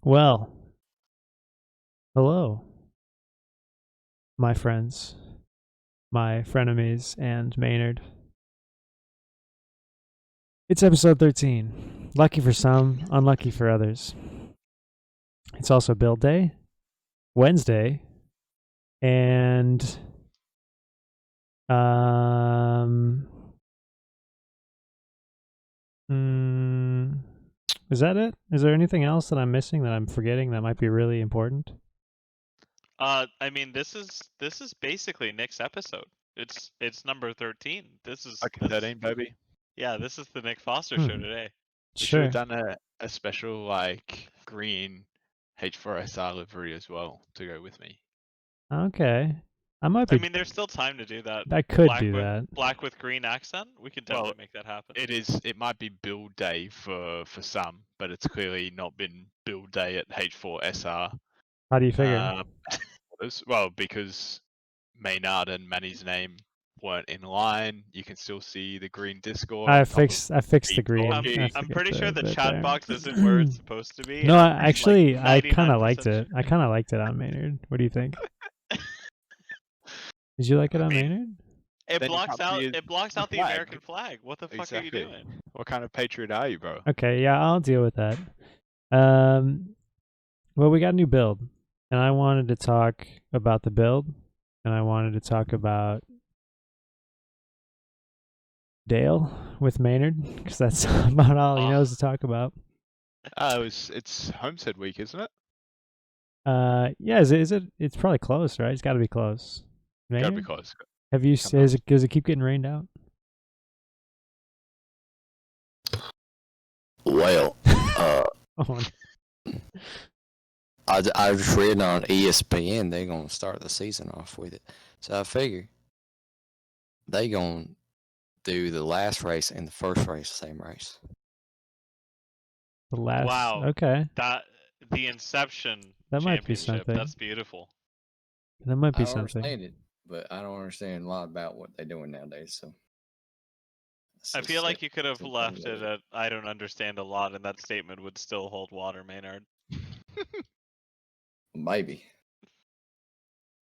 Well, hello, my friends, my frenemies, and Maynard. It's episode 13. Lucky for some, unlucky for others. It's also build day, Wednesday, and is that it? Is there anything else that I'm missing that I'm forgetting that might be really important? I mean, this is basically Nick's episode. It's number 13. This is 13, baby. Yeah, this is the Nick Foster show today. We should Sure. have done a special like green H4SR livery as well to go with me. Okay. I might I be. mean, there's still time to do that. I could do that. Black with green accent. We could definitely make that happen. It might be build day for some, but it's clearly not been build day at H4SR. How do you figure? Well, because Maynard and Manny's name weren't in line. You can still see the green Discord. I fixed the green. I'm pretty sure the chat box isn't where it's supposed to be. No, actually, like I kind of 99% liked it. I kind of liked it on Maynard. What do you think? Did you like it on Maynard? It blocks out the American flag. What the fuck are you doing? What kind of patriot are you, bro? Okay, yeah, I'll deal with that. Well, we got a new build, and I wanted to talk about the build, and I wanted to talk about Dale with Maynard, because that's about all he knows to talk about. It's Homestead week, isn't it? Yeah, is it? It's probably close, right? It's got to be close. Maynard? Gotta be close. Have you? Does it keep getting rained out? Well, I was reading on ESPN they're gonna start the season off with it, so I figure they gonna do the last race and the first race same race. The last. Wow. Okay. The Inception. That might be something. That's beautiful. That might be I don't something. understand it, but I don't understand a lot about what they're doing nowadays. So I feel like you could have left it at "I don't understand a lot," and that statement would still hold water, Maynard. Maybe.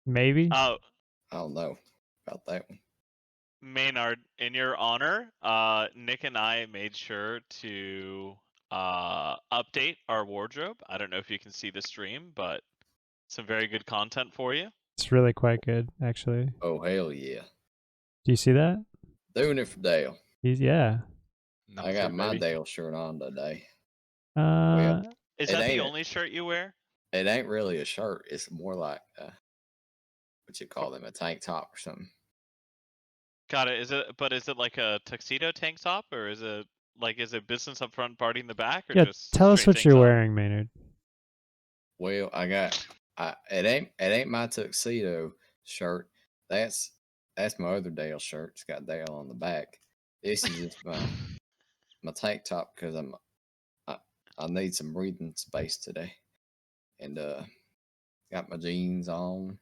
Maybe. I don't know about that one. Maynard, in your honor, Nick and I made sure to update our wardrobe. I don't know if you can see the stream, but some very good content for you. It's really quite good, actually. Oh, hell yeah. Do you see that? Doing it for Dale. Yeah. I got my Dale shirt on today. Is that the only shirt you wear? It ain't really a shirt. It's more like, what you call them, a tank top or something. Got it. Is it like a tuxedo tank top, or is it business up front, party in the back, or just tell us what you're wearing, Maynard. Well, it ain't my tuxedo shirt. That's my other Dale shirt. It's got Dale on the back. This is just my tank top because I need some breathing space today, and got my jeans on,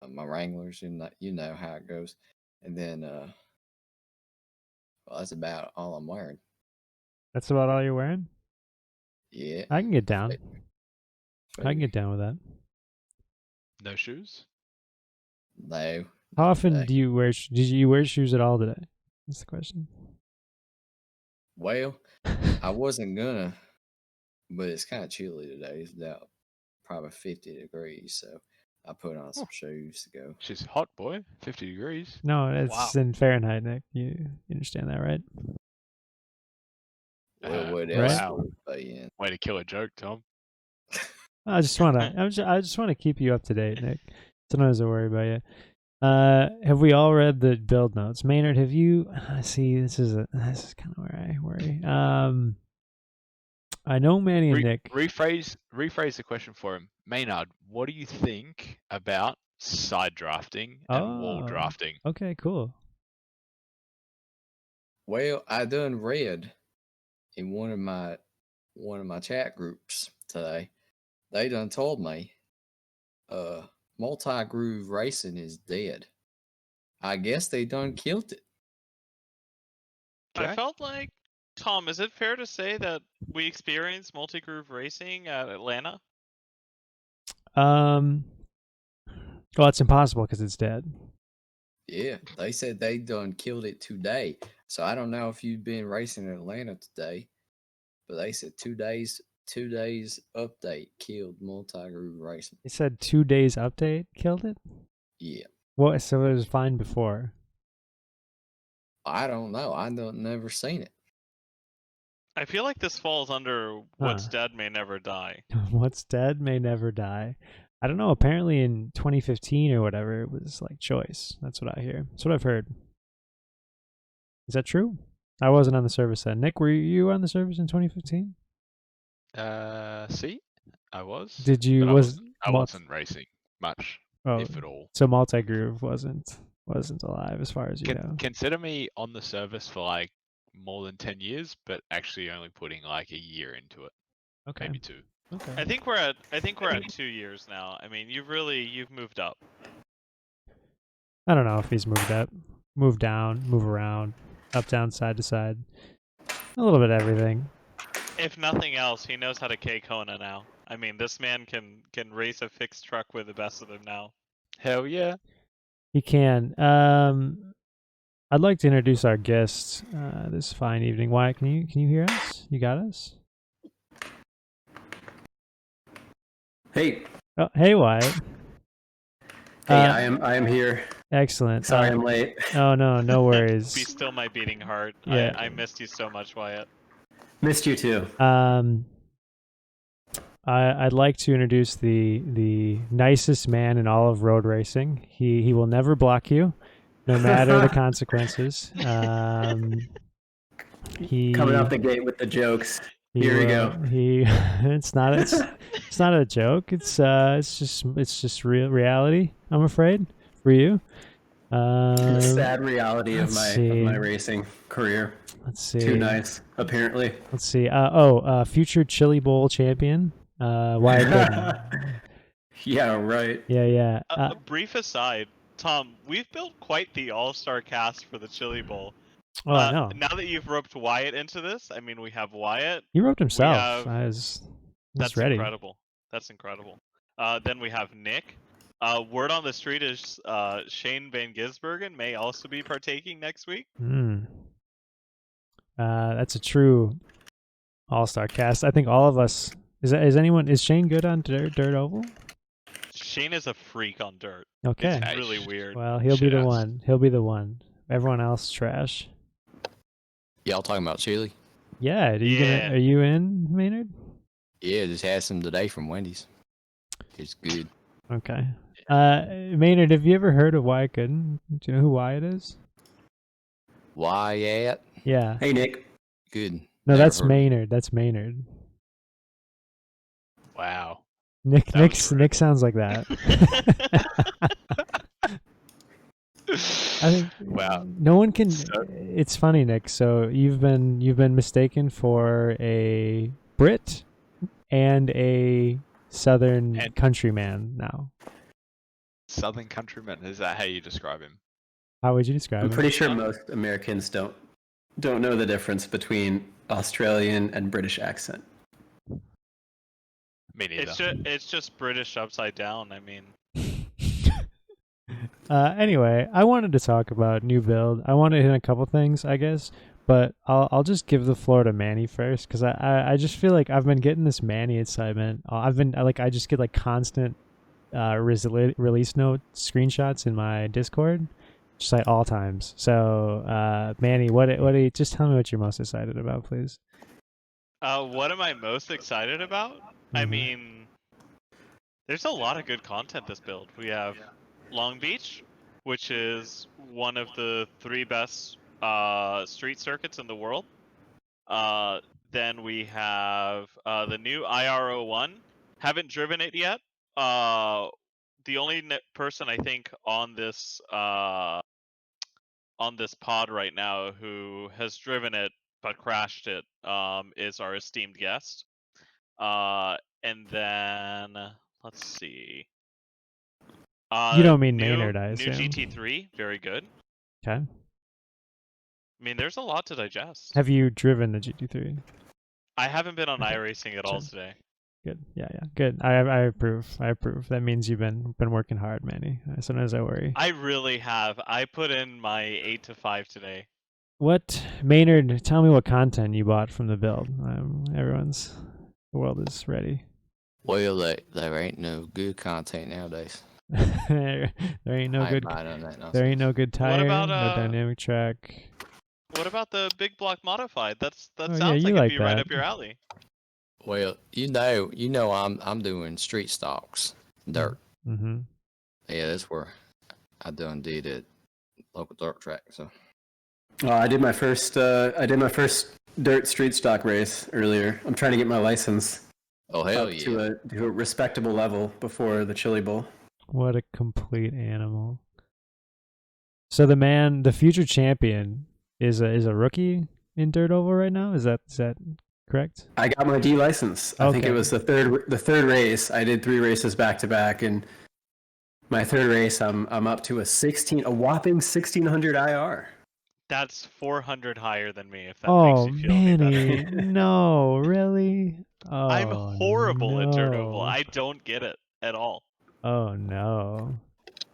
my Wranglers, and you know how it goes. And then, well, that's about all I'm wearing. That's about all you're wearing? Yeah. I can get down. I can get down with that. No shoes? No. How often do you wear? Did you wear shoes at all today? That's the question. Well, I wasn't gonna, but it's kind of chilly today. It's about probably 50 degrees, so I put on some shoes to go. She's hot, boy. 50 degrees. No, it's in Fahrenheit, Nick. You understand that, right? Well, what else would it be in? Way to kill a joke, Tom. I just want to keep you up to date, Nick. Sometimes I worry about you. Have we all read the build notes? Maynard, have you? See, this is kind of where I worry. I know Manny and Nick. Rephrase the question for him. Maynard, what do you think about side drafting and wall drafting? Okay, cool. Well, I done read in one of my chat groups today. They done told me multi-groove racing is dead. I guess they done killed it. I felt like Tom, is it fair to say that we experienced multi-groove racing at Atlanta? Well, it's impossible because it's dead. Yeah, they said they done killed it today. So I don't know if you've been racing in Atlanta today, but they said 2 days update killed multi-groove racing. They said 2 days update killed it. Yeah, Well, so it was fine before. I don't know. I don't never seen it. I feel like this falls under what's dead may never die. What's dead may never die. I don't know. Apparently, in 2015 or whatever, it was like choice. That's what I hear. That's what I've heard. Is that true? I wasn't on the service then. Nick, were you on the service in 2015? See, I was. Did you? But Was I wasn't racing much, Oh, if at all. so multi-groove wasn't alive as far as you know. Consider me on the service for like more than 10 years, but actually only putting like a year into it, Okay. maybe 2. Okay. I think we're at 2 years now. I mean, you've moved up. I don't know if he's moved up, moved down, move around, up, down, side to side. A little bit of everything. If nothing else, he knows how to K Kona now. I mean, this man can race a fixed truck with the best of them now. Hell yeah. He can. I'd like to introduce our guest this fine evening. Wyatt, can you hear us? You got us? Hey. Oh, hey, Wyatt. Hey, I am here. Excellent. Sorry I'm late. Oh no worries. Be still my beating heart. Yeah. I missed you so much, Wyatt. Missed you too. I'd like to introduce the nicest man in all of road racing. He will never block you, no matter the consequences. He Coming out the gate with the jokes. Here we go. It's not a joke. It's just real reality. I'm afraid for you. The sad reality of my racing career. Let's see. Too nice, apparently. Let's see. Future Chili Bowl champion. Wyatt Gooden. Yeah, right. Yeah. A brief aside, Tom, we've built quite the all-star cast for the Chili Bowl. Oh, I know. Now that you've roped Wyatt into this, I mean, we have Wyatt. He roped himself. That's ready. Incredible. That's incredible. Then we have Nick. Word on the street is Shane Van Gisbergen may also be partaking next week. That's a true all-star cast. I think all of us. Is Shane good on dirt oval? Shane is a freak on dirt. Okay. It's really weird. Well, he'll be the one. He'll be the one. Everyone else trash. Y'all talking about chili? Yeah. Are you in, Maynard? Yeah, just had some today from Wendy's. It's good. Okay. Maynard, have you ever heard of Wyatt Gooden? Do you know who Wyatt is? Wyatt? Yeah. Hey, Nick. Good. No, that's Maynard. That's Maynard. Wow. Nick sounds like that. I think wow. No one can. It's funny, Nick. So you've been mistaken for a Brit and a Southern countryman now. Southern countryman, is that how you describe him? How would you describe him? I'm pretty sure most Americans don't know the difference between Australian and British accent. Me neither. It's just British upside down. I mean. Anyway, I wanted to talk about new build. I want to hit a couple things, I guess, but I'll just give the floor to Manny first because I just feel like I've been getting this Manny excitement. I just get like constant release note screenshots in my Discord, just like all times. So Manny, what do you just tell me what you're most excited about, please? What am I most excited about? Mm-hmm. I mean, there's a lot of good content this build. We have Long Beach, which is one of the 3 best street circuits in the world. Then we have the new IR01. Haven't driven it yet. The only person I think on this pod right now who has driven it but crashed it is our esteemed guest. And then let's see. You don't mean Maynard, I assume. New GT3, very good. Okay. I mean, there's a lot to digest. Have you driven the GT3? I haven't been on Okay. iRacing at all Sure. today. Good. Yeah, good. I approve. I approve. That means you've been working hard, Manny. Sometimes I worry. I really have. I put in my 8 to 5 today. What, Maynard? Tell me what content you bought from the build. The world is ready. Well, there ain't no good content nowadays. There ain't no I ain't good. buying on that nonsense. There ain't no good tire. about, no dynamic track. What about the big block modified? That Oh, sounds yeah, like you it'd like be right that. up your alley. Well, I'm doing street stocks, dirt. Mm-hmm. Yeah, that's where I done did it, local dirt track. So I did my first dirt street stock race earlier. I'm trying to get my license oh hell up yeah, to a respectable level before the Chili Bowl. What a complete animal. So the future champion is a rookie in Dirt Oval right now. Is that correct? I got my D license. I think Okay. it was the third race. I did 3 races back to back, and my third race, I'm up to a whopping 1600 IR. That's 400 higher than me, if that Oh, makes you feel any Manny, better. no, really? Oh, I'm horrible at Dirt Oval. no. I don't get it at all. Oh no.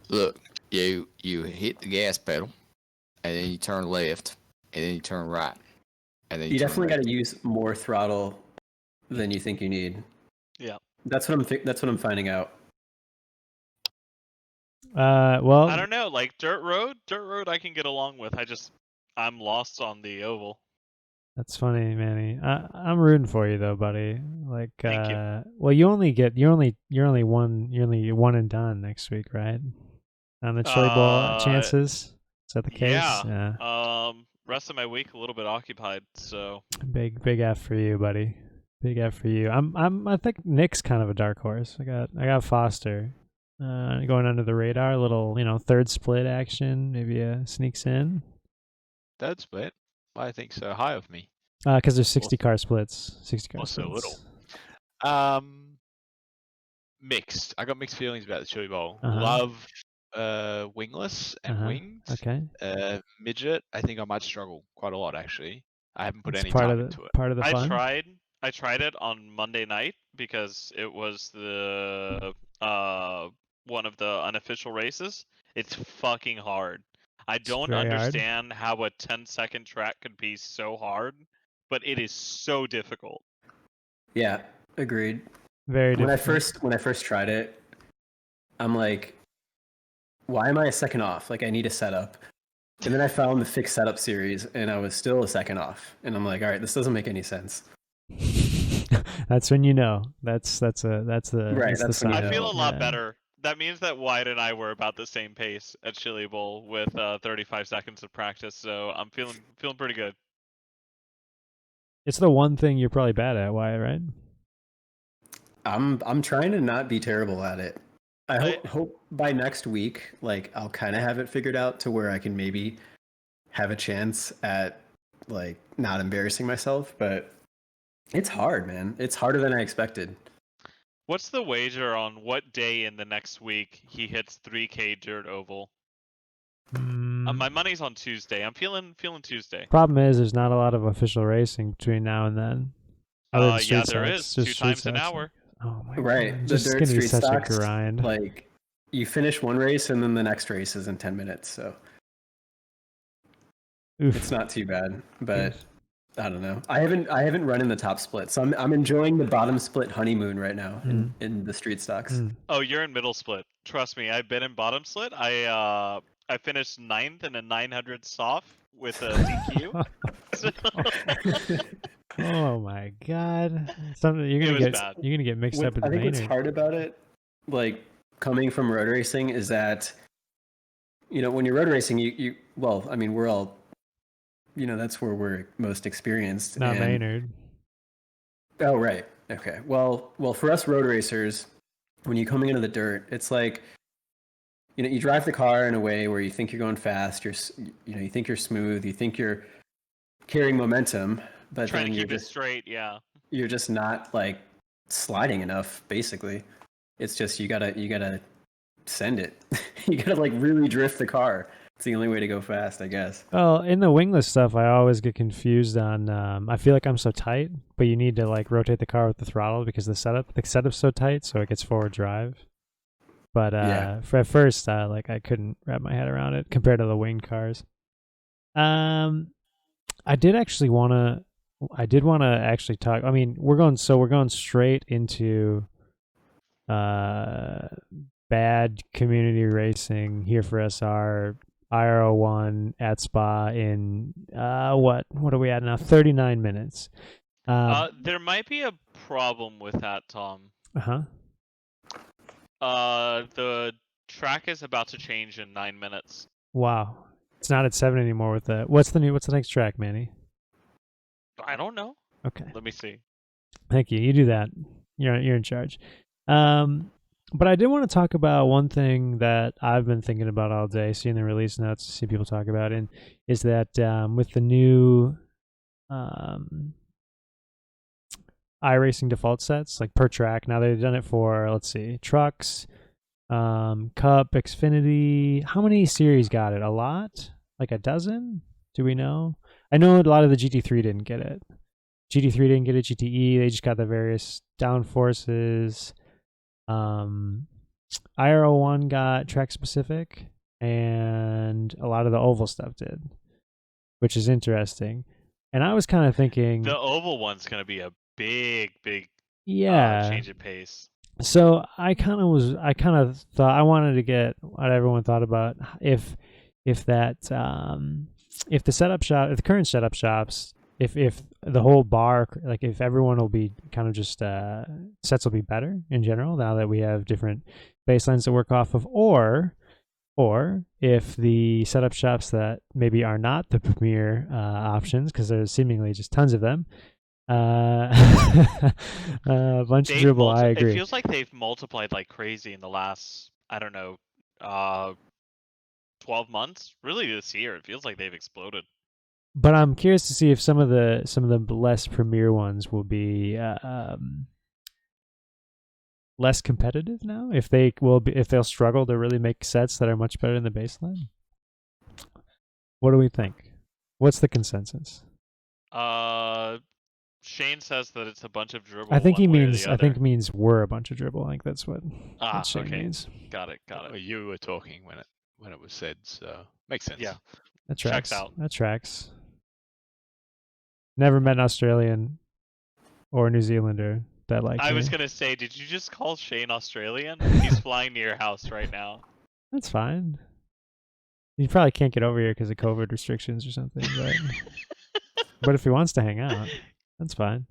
look, you hit the gas pedal, and then you turn left, and then you turn right, and then You turn definitely left. got to use more throttle than you think you need. Yeah. That's what I'm finding out. Well, I don't know, like dirt road I can get along with. I'm lost on the oval. that's funny, Manny. I'm rooting for you though, buddy. Like, Thank you. well, you're only one and done next week, right? On the Chili Bowl chances. Is that the case? Yeah. Rest of my week a little bit occupied, so Big F for you, buddy. Big F for you. I think Nick's kind of a dark horse. I got Foster. Going under the radar, a little, third split action, maybe sneaks in. Third split? Why I think so high of me? Because there's 60 car splits. 60 car Also splits. little. Mixed. I got mixed feelings about the Chili Bowl. Uh-huh. Love wingless and Uh-huh. winged. Okay. Midget, I think I might struggle quite a lot actually. I haven't put It's any time into it. part of the fun. I tried it on Monday night because it was the one of the unofficial races. It's fucking hard. I don't very hard. understand how a 10-second track could be so hard, but it is so difficult. Yeah, agreed. Very When different. I first tried it, I'm like, why am I a second off? Like I need a setup. And then I found the fixed setup series, and I was still a second off. And I'm like, all right, this doesn't make any sense. That's when you know. That's the Right, That's the that's when you sign. I know. feel a lot Yeah. better. That means that Wyatt and I were about the same pace at Chili Bowl with 35 seconds of practice, so I'm feeling pretty good. It's the one thing you're probably bad at, Wyatt, right? I'm trying to not be terrible at it. I I- hope by next week, like I'll kind of have it figured out to where I can maybe have a chance at like not embarrassing myself. But it's hard, man. It's harder than I expected. What's the wager on what day in the next week he hits 3K Dirt Oval? My money's on Tuesday. I'm feeling Tuesday. Problem is, there's not a lot of official racing between now and then. Other than Yeah, street there stocks, is. just 2 street times an stocks. hour. Oh my Right, god! the Just dirt gonna be street such stocks, a grind. Like you finish one race and then the next race is in 10 minutes, so Oof. it's not too bad. But I don't know. I haven't run in the top split, so I'm enjoying the bottom split honeymoon right now in the street stocks. Oh, you're in middle split. Trust me, I've been in bottom split. I finished 9th in a 900 soft with a DQ. Oh my god! Something you're It gonna was get. bad. You're gonna get mixed up with I think Maynard. what's hard about it, like coming from road racing, is that when you're road racing, you well, I mean, we're all, that's where we're most experienced. Not and- Maynard. Oh, right. Okay. Well, for us road racers, when you're coming into the dirt, it's like, you drive the car in a way where you think you're going fast. You think you're smooth. You think you're carrying momentum, but Trying then to you're keep it just straight, yeah. you're just not like sliding enough. Basically, it's just you gotta send it. You gotta like really drift the car, It's the only way to go fast, I guess. Well, in the wingless stuff, I always get confused on. I feel like I'm so tight, but you need to like rotate the car with the throttle because the setup's so tight, so it gets forward drive. But Yeah. for at first, like I couldn't wrap my head around it compared to the winged cars. I did want to actually talk. I mean, we're going straight into bad community racing here for SR IRO1 at Spa in what are we at now? 39 minutes. There might be a problem with that, Tom. Uh-huh. The track is about to change in 9 minutes. Wow. It's not at 7 anymore with the what's the next track, Manny? I don't know. Okay. Let me see. Thank you. You do that. You're in charge. But I did want to talk about one thing that I've been thinking about all day, seeing the release notes, see people talk about it, is that with the new iRacing default sets, like per track, now they've done it for, let's see, trucks, Cup, Xfinity. How many series got it? A lot? Like a dozen? Do we know? I know a lot of the GT3 didn't get it. GT3 didn't get it. GTE, they just got the various downforces. IRO1 got track specific, and a lot of the oval stuff did, which is interesting. And I was kind of thinking The oval one's gonna be a big change of pace. So I kind of thought I wanted to get what everyone thought about if that if the current setup shops, if the whole bar, like if everyone will be kind of just sets will be better in general now that we have different baselines to work off of, or if the setup shops that maybe are not the premier options, because there's seemingly just tons of them, a bunch of dribble. I agree. It feels like they've multiplied like crazy in the last, I don't know, 12 months. Really, this year, it feels like they've exploded. But I'm curious to see if some of the less premier ones will be less competitive now. If they'll struggle to really make sets that are much better than the baseline. What do we think? What's the consensus? Shane says that it's a bunch of dribble. I think he means. I think means we're a bunch of dribble. I think that's what Shane okay. means. Got it. Well, you were talking when it was said, so makes sense. Yeah. That tracks. Checks out. That tracks. Never met an Australian or New Zealander that liked I me. was gonna say, did you just call Shane Australian? He's flying to your house right now. That's fine. He probably can't get over here because of COVID restrictions or something. But if he wants to hang out, that's fine.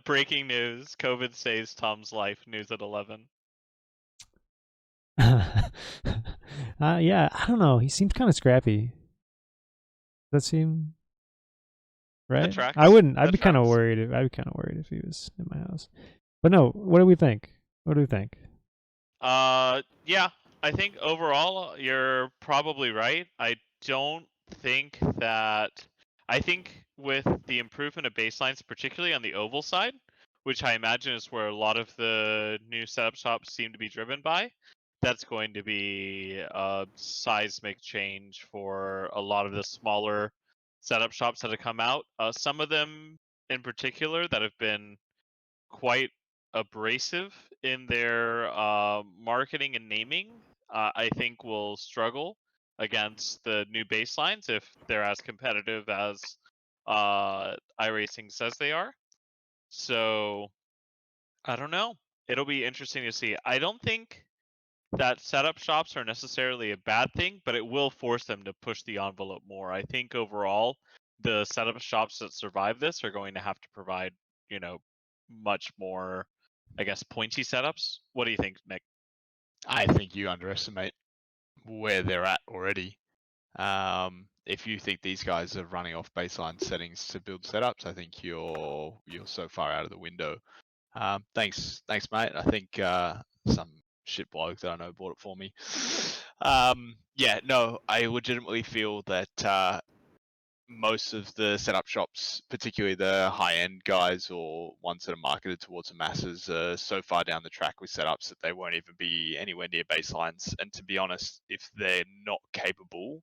Breaking news: COVID saves Tom's life. News at 11. Yeah, I don't know. He seems kind of scrappy. Does that seem right? That tracks. I wouldn't. I'd That be kind of tracks. worried. I'd be kind of worried if he was in my house. But no, what do we think? Yeah, I think overall you're probably right. I think with the improvement of baselines, particularly on the oval side, which I imagine is where a lot of the new setup shops seem to be driven by, that's going to be a seismic change for a lot of the smaller setup shops that have come out. Some of them in particular that have been quite abrasive in their marketing and naming, I think will struggle against the new baselines if they're as competitive as iRacing says they are. So I don't know. It'll be interesting to see. I don't think that setup shops are necessarily a bad thing, but it will force them to push the envelope more. I think overall, the setup shops that survive this are going to have to provide, much more, I guess, pointy setups. What do you think, Nick? I think you underestimate where they're at already. If you think these guys are running off baseline settings to build setups, I think you're so far out of the window. Thanks, mate. I think some shit bloke that I know bought it for me. Yeah, no, I legitimately feel that most of the setup shops, particularly the high-end guys or ones that are marketed towards the masses, are so far down the track with setups that they won't even be anywhere near baselines. And to be honest, if they're not capable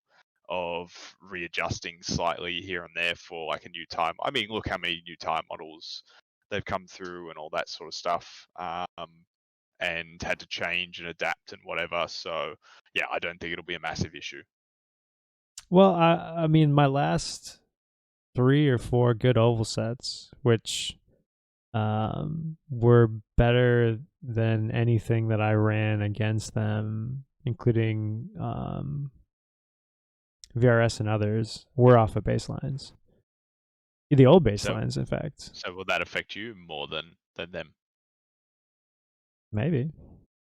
of readjusting slightly here and there for like a new tire. I mean, look how many new tire models they've come through and all that sort of stuff, and had to change and adapt and whatever. So yeah, I don't think it'll be a massive issue. Well, I mean, my last 3 or 4 good oval sets, which were better than anything that I ran against them, including VRS and others, were off of baselines. The old baselines, in fact. So will that affect you more than them? Maybe.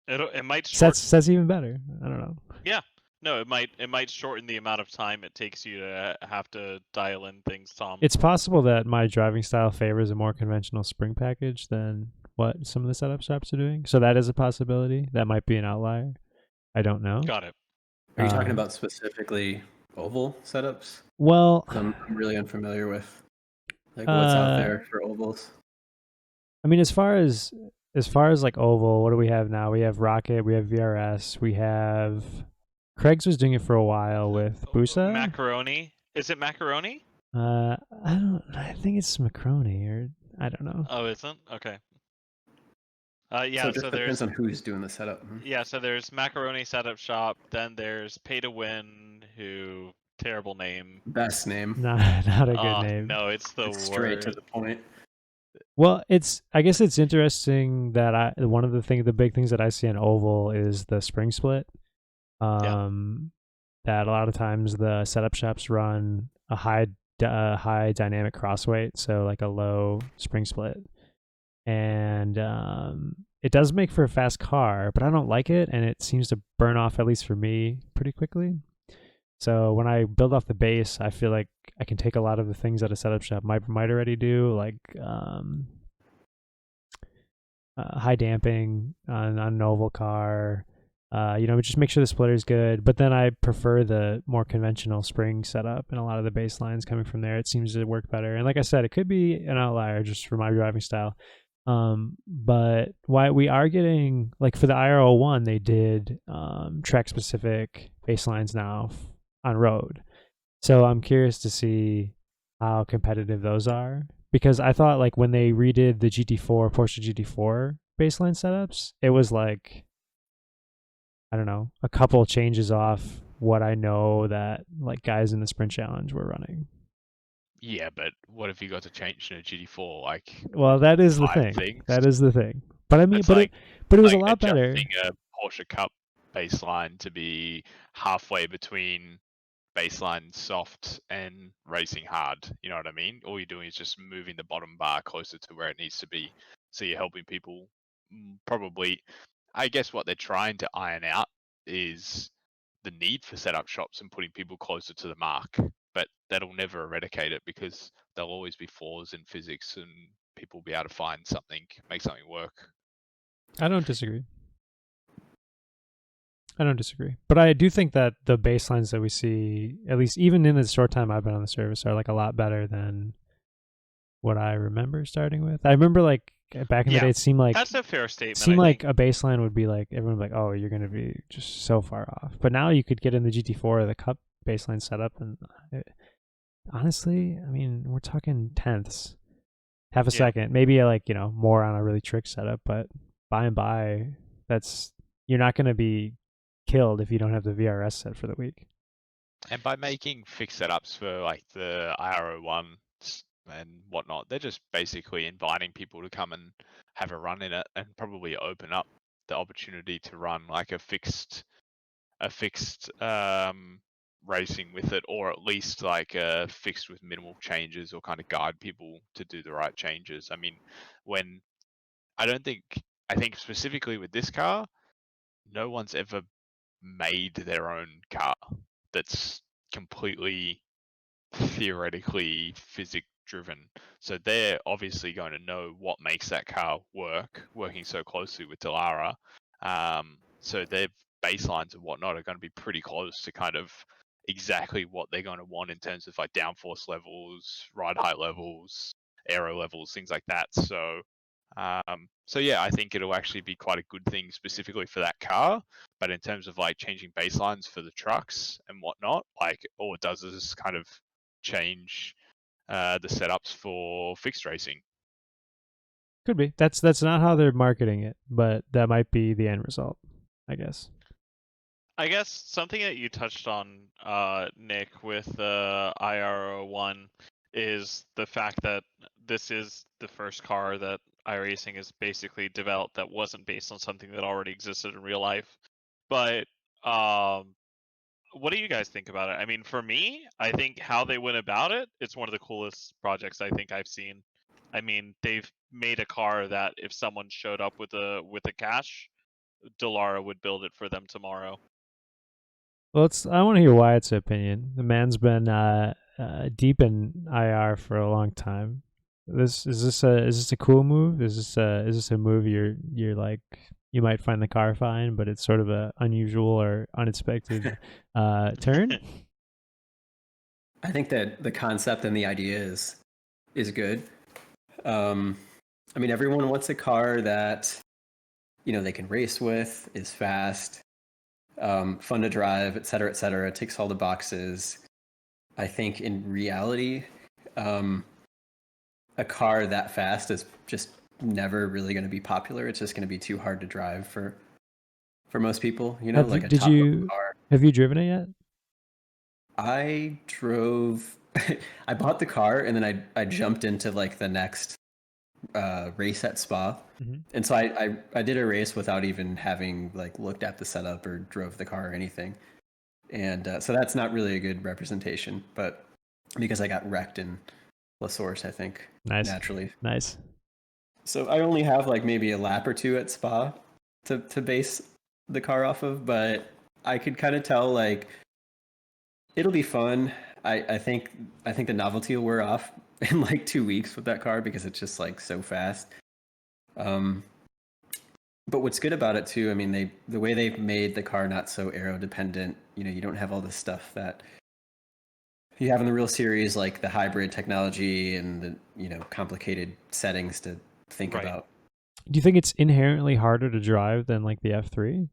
It might shorten. Sets even better. I don't know. Yeah. No, it might shorten the amount of time it takes you to have to dial in things, Tom. It's possible that my driving style favors a more conventional spring package than what some of the setup shops are doing. So that is a possibility. That might be an outlier. I don't know. Got it. Are you talking about specifically oval setups? Well, I'm really unfamiliar with like what's out there for ovals. I mean, as far as like oval, what do we have now? We have Rocket, we have VRS, we have Craig's was doing it for a while with Busa. Macaroni. Is it macaroni? I think it's macaroni, or I don't know. Oh, isn't? Okay. Yeah, So it just so depends there's on who's doing the setup. yeah, so there's Macaroni Setup Shop, then there's Pay to Win, who terrible name. Best name. Not a good name. No, it's the It's worst. straight to the point. Well, I guess it's interesting that one of the big things that I see on oval is the spring split. That a lot of times the setup shops run a high dynamic cross weight, so like a low spring split, and it does make for a fast car, but I don't like it, and it seems to burn off, at least for me, pretty quickly. So when I build off the base, I feel like I can take a lot of the things that a setup shop might already do, like high damping on an oval car. Just make sure the splitter is good. But then I prefer the more conventional spring setup, and a lot of the baselines coming from there, it seems to work better. And like I said, it could be an outlier just for my driving style. But why we are getting, like for the IR01, they did track specific baselines now on road. So I'm curious to see how competitive those are, because I thought like when they redid the Porsche GT4 baseline setups, it was like, I don't know, a couple changes off what I know that like guys in the Sprint Challenge were running. Yeah, but what if you got to change in a GT4? Like, well, that is the 5 thing. things? That is the thing. But I mean, It's but like- it was a like lot better. adjusting a Porsche Cup baseline to be halfway between baseline soft and racing hard. You know what I mean? All you're doing is just moving the bottom bar closer to where it needs to be. So you're helping people probably. I guess what they're trying to iron out is the need for setup shops and putting people closer to the mark. But that'll never eradicate it, because there'll always be flaws in physics, and people will be able to find something, make something work. I don't disagree. But I do think that the baselines that we see, at least even in the short time I've been on the service, are like a lot better than what I remember starting with. I remember like back in the day, it seemed like That's a fair statement. seemed I like think. a baseline would be like, everyone would be like, oh, you're going to be just so far off. But now you could get in the GT4 or the Cup baseline setup, and honestly, I mean, we're talking tenths, half a second, maybe like, more on a really trick setup, but by and by, you're not going to be killed if you don't have the VRS set for the week. And by making fixed setups for like the IR01 and whatnot, they're just basically inviting people to come and have a run in it, and probably open up the opportunity to run like a fixed racing with it, or at least like a fixed with minimal changes, or kind of guide people to do the right changes. I mean, I think specifically with this car, no one's ever made their own car that's completely theoretically physics driven. So they're obviously going to know what makes that car working so closely with Dallara. So their baselines and whatnot are going to be pretty close to kind of exactly what they're going to want in terms of like downforce levels, ride height levels, aero levels, things like that. So So yeah, I think it'll actually be quite a good thing specifically for that car. But in terms of like changing baselines for the trucks and whatnot, like all it does is kind of change the setups for fixed racing. Could be. That's not how they're marketing it, but that might be the end result, I guess. I guess something that you touched on, Nick, with the IRO1 is the fact that this is the first car that iRacing has basically developed that wasn't based on something that already existed in real life. But what do you guys think about it? I mean, for me, I think how they went about it, it's one of the coolest projects I think I've seen. I mean, they've made a car that if someone showed up with a cash, Delara would build it for them tomorrow. Well, I want to hear Wyatt's opinion. The man's been deep in IR for a long time. Is this a cool move? Is this a move you're like you might find the car fine, but it's sort of a unusual or unexpected turn? I think that the concept and the idea is good. I mean, everyone wants a car that they can race with, is fast, fun to drive, et cetera, et cetera. It ticks all the boxes. I think in reality, a car that fast is just never really going to be popular. It's just going to be too hard to drive for most people. Like a top car. Have you driven it yet? I drove. I bought the car and then I jumped into like the next race at Spa, and so I did a race without even having like looked at the setup or drove the car or anything, and so that's not really a good representation. But because I got wrecked in La Source, I think naturally. Nice. So I only have like maybe a lap or two at Spa to base the car off of, but I could kind of tell like it'll be fun. I think the novelty will wear off in like 2 weeks with that car because it's just like so fast. But what's good about it too, I mean, the way they've made the car not so aero dependent. You don't have all this stuff that you have in the real series, like the hybrid technology and the complicated settings to think about. Do you think it's inherently harder to drive than like the F3?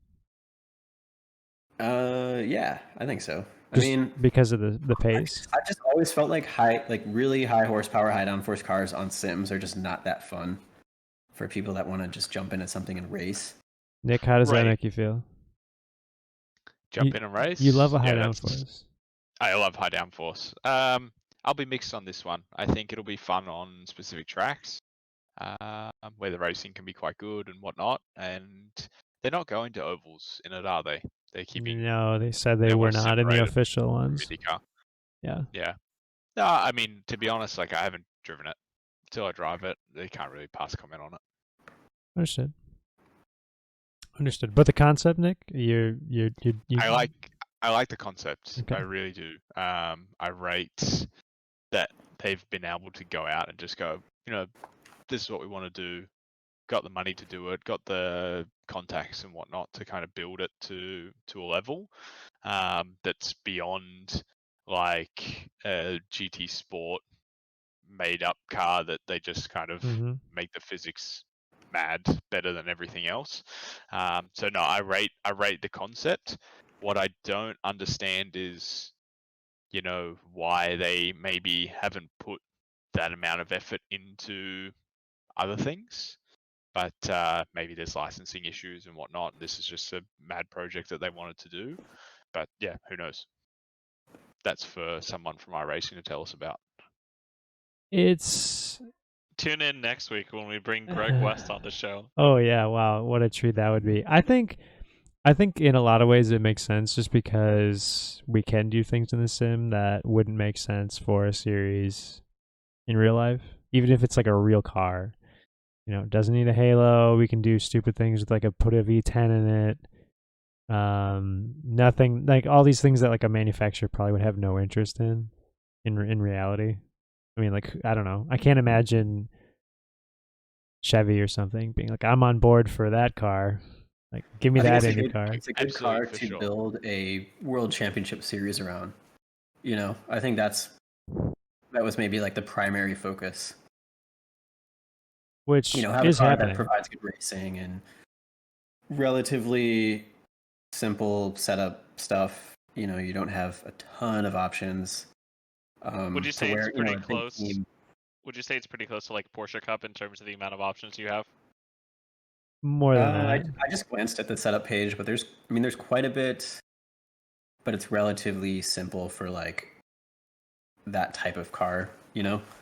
Yeah, I think so. Just I mean, because of the pace. I just always felt like really high horsepower, high downforce cars on sims are just not that fun for people that want to just jump into something and race. Nick, how does that make you feel? Jump in and race. You love a high downforce. I love high downforce. I'll be mixed on this one. I think it'll be fun on specific tracks where the racing can be quite good and whatnot. And they're not going to ovals in it, are they? They're keeping. No, they said they were not in the official ones. Yeah. Yeah. No, I mean, to be honest, like I haven't driven it. Until I drive it, they can't really pass comment on it. Understood. But the concept, Nick, you I like the concept. Okay. I really do. I rate that they've been able to go out and just go, this is what we want to do. Got the money to do it. Got the contacts and whatnot to kind of build it to a level that's beyond like a GT Sport made up car that they just kind of make the physics mad better than everything else. So no, I rate the concept. What I don't understand is, why they maybe haven't put that amount of effort into other things. But maybe there's licensing issues and whatnot. This is just a mad project that they wanted to do. But yeah, who knows? That's for someone from iRacing to tell us about. Tune in next week when we bring Greg West on the show. Oh yeah, wow, what a treat that would be. I think in a lot of ways it makes sense just because we can do things in the sim that wouldn't make sense for a series in real life, even if it's like a real car. It doesn't need a halo. We can do stupid things with put a V10 in it. Nothing like all these things that like a manufacturer probably would have no interest in reality. I mean, like, I don't know. I can't imagine Chevy or something being like, I'm on board for that car. Like, give me that in your car. It's a good car to build a world championship series around. I think that was maybe like the primary focus. which have a is car happening. that provides good racing and relatively simple setup stuff. You don't have a ton of options. Would you to say where, it's pretty a big close? team- Would you say it's pretty close to like Porsche Cup in terms of the amount of options you have? More than I that. just glanced at the setup page, but there's quite a bit, but it's relatively simple for like that type of car.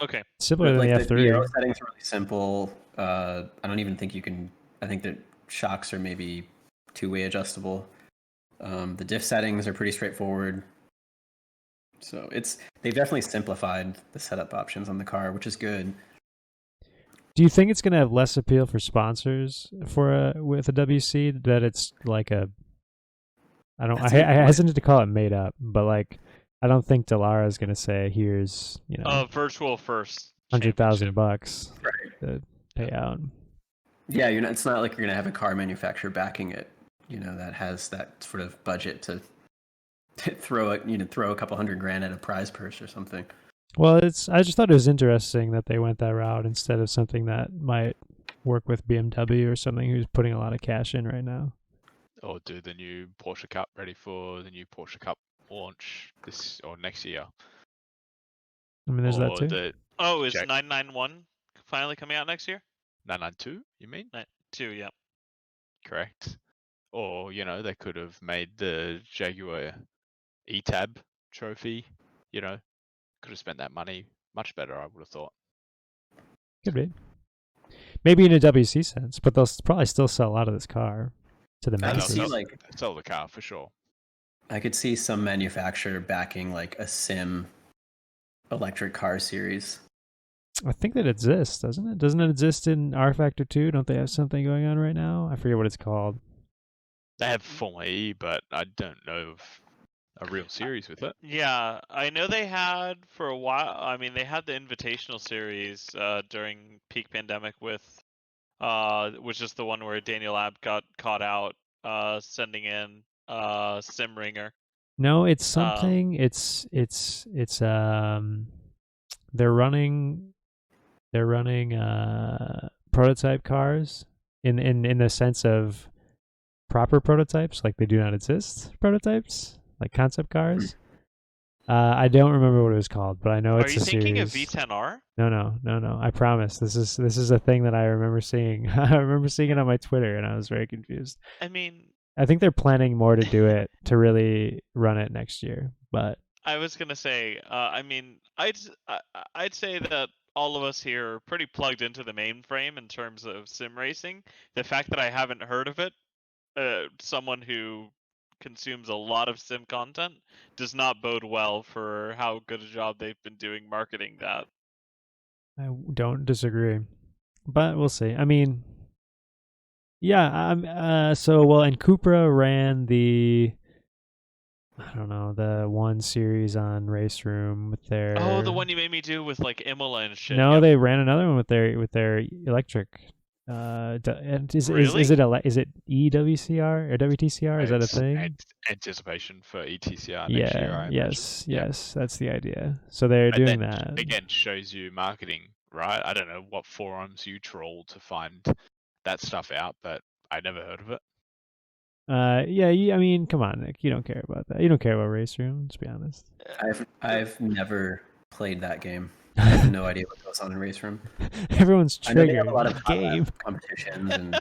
Okay. Simpler than Like the the F3. aero settings are really simple. I don't even think you can. I think the shocks are maybe two-way adjustable. The diff settings are pretty straightforward. So they've definitely simplified the setup options on the car, which is good. Do you think it's going to have less appeal for sponsors with a WC that it's like a? I That's a good point. hesitate to call it made up, but like I don't think Dallara is going to say here's Virtual first $100,000 Right. to pay out. Yeah, it's not like you're gonna have a car manufacturer backing it, that has that sort of budget to throw a couple $100,000 at a prize purse or something. Well, I just thought it was interesting that they went that route instead of something that might work with BMW or something who's putting a lot of cash in right now. Or do the new Porsche Cup, ready for the new Porsche Cup launch this or next year. I mean, there's that Or too. the Is Jack- 991 finally coming out next year? 992, you mean? 2, yeah. Correct. Or, they could have made the Jaguar E-Tab trophy, could have spent that money much better, I would have thought. Could be. Maybe in a WC sense, but they'll probably still sell a lot of this car to the I can masses. see Sell the car for sure. I could see some manufacturer backing like a sim electric car series. I think that exists, doesn't it? Doesn't it exist in R Factor 2? Don't they have something going on right now? I forget what it's called. They have Formula E, but I don't know of a real series with it. Yeah, I know they had for a while. I mean, they had the Invitational Series during peak pandemic with, which is the one where Daniel Abt got caught out sending in Simringer. No, it's something. It's they're running prototype cars in the sense of proper prototypes, like they do not exist prototypes, like concept cars. I don't remember what it was called, but I know it's a series. Are you thinking of V10R? No. I promise. This is a thing that I remember seeing. I remember seeing it on my Twitter, and I was very confused. I mean, I think they're planning more to do it to really run it next year, but I was gonna say, I mean, I'd say that all of us here are pretty plugged into the mainframe in terms of sim racing. The fact that I haven't heard of it, someone who consumes a lot of sim content, does not bode well for how good a job they've been doing marketing that. I don't disagree. But we'll see. I mean, yeah, and Cupra ran the one series on Race Room with their the one you made me do with like Imola and shit. No, yep. they ran another one with their electric. And is it EWCR or WTCR? Is that a It's thing? Anticipation for ETCR next year. I Yes, that's the idea. So they're imagine. doing That that. again shows you marketing, right? I don't know what forums you troll to find that stuff out, but I never heard of it. I mean, come on, Nick. You don't care about that. You don't care about Race Room. Let's be honest. I've never played that game. I have no idea what goes on in Race Room. Everyone's I know they triggered. have a lot of hot game. lap competitions and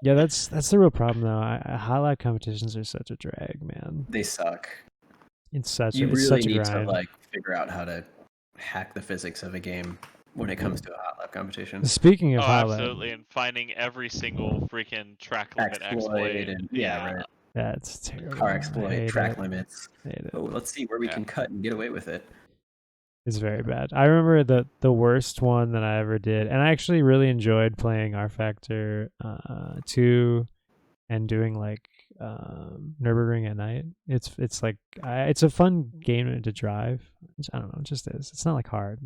Yeah, that's the real problem though. Hot lap competitions are such a drag, man. they suck. It's You it's really such a need grind. to like figure out how to hack the physics of a game when it comes to a hot lap competition. Speaking of hot lap, absolutely, and finding every single freaking track limit exploit. And right. That's terrible. Car I exploit, hate track it. limits. Hate it. Oh, let's see where we can cut and get away with it. It's very bad. I remember the worst one that I ever did, and I actually really enjoyed playing R Factor 2 and doing like Nürburgring at night. It's like it's a fun game to drive. I don't know, it just is. It's not like hard.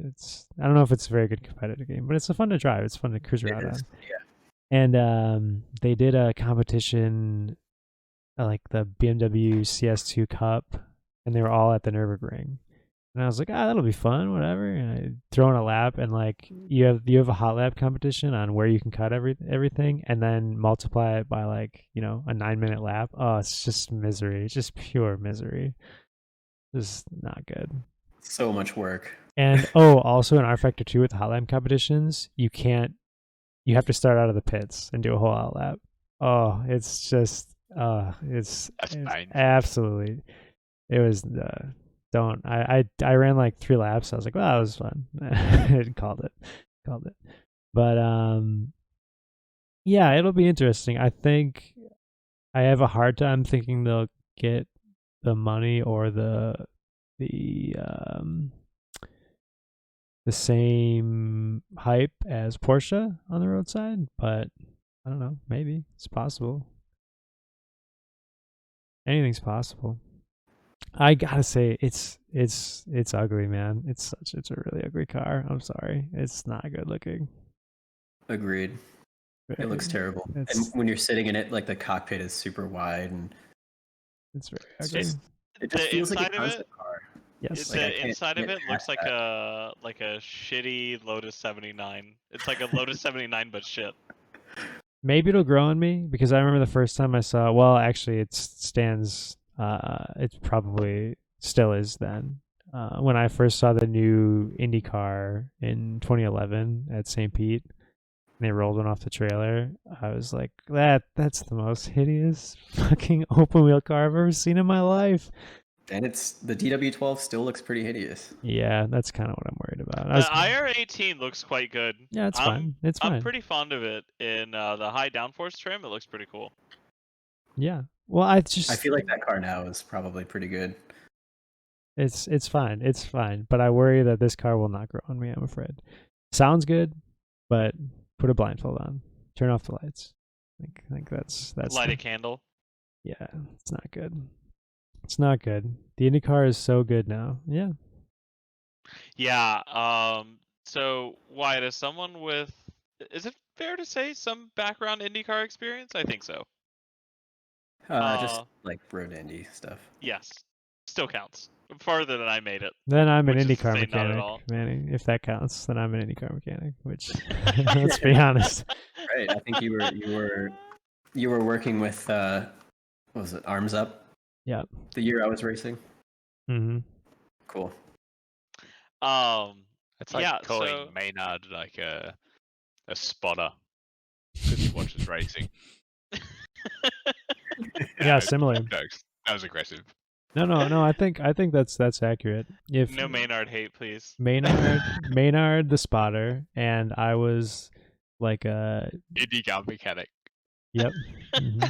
I don't know if it's a very good competitive game, but it's fun to drive. It's fun to cruise around on. Yeah. And they did a competition like the BMW CS2 Cup, and they were all at the Nürburgring. And I was like, that'll be fun, whatever. And I throwing a lap and like you have a hot lap competition on where you can cut everything and then multiply it by like, you know, a 9-minute lap. Oh, it's just misery. It's just pure misery. It's not good. So much work. And also in R Factor 2 with the hot lap competitions, you have to start out of the pits and do a whole hot lap. Oh, it's just it's painful. absolutely. It was I ran like 3 laps. I was like, well, that was fun. called it. But yeah, it'll be interesting. I think I have a hard time thinking they'll get the money or the same hype as Porsche on the roadside, but I don't know. Maybe it's possible. Anything's possible. I gotta say, it's ugly, man. It's a really ugly car. I'm sorry, it's not good looking. Agreed. It looks terrible. And when you're sitting in it, like the cockpit is super wide and it's very ugly. It just feels like a inside of concept it. car. Yes. The Like, I inside of can't it looks past like a shitty Lotus 79. It's like a Lotus 79 but shit. Maybe it'll grow on me because I remember the first time I saw. Well, actually, it stands. It probably still is then. When I first saw the new IndyCar in 2011 at St. Pete, and they rolled one off the trailer, I was like, that's the most hideous fucking open wheel car I've ever seen in my life. And the DW12 still looks pretty hideous. Yeah, that's kind of what I'm worried about. The IR18 looks quite good. Yeah, it's fine. It's fine. I'm pretty fond of it in the high downforce trim. It looks pretty cool. Yeah. Well, I feel like that car now is probably pretty good. It's fine. It's fine. But I worry that this car will not grow on me, I'm afraid. Sounds good, but put a blindfold on. Turn off the lights. I think that's Light a candle. Yeah, it's not good. It's not good. The IndyCar is so good now. Yeah. Yeah. So Wyatt, as someone with, is it fair to say some background IndyCar experience? I think so. Just like road Indy stuff. Yes. Still counts. Farther than I made it. Then I'm an Which is to IndyCar say not at mechanic, all. Manny. If that counts, then I'm an IndyCar mechanic. Which, let's be honest. Right. I think you were working with what was it, Arms Up? Yeah. The year I was racing. Mm-hmm. Cool. It's like yeah, calling so... Maynard like a spotter because he watches racing. Yeah, similar. Jokes. That was aggressive. No. I think that's accurate. If no Maynard hate, please. Maynard the spotter, and I was like a IndyCar mechanic. Yep. Mm-hmm.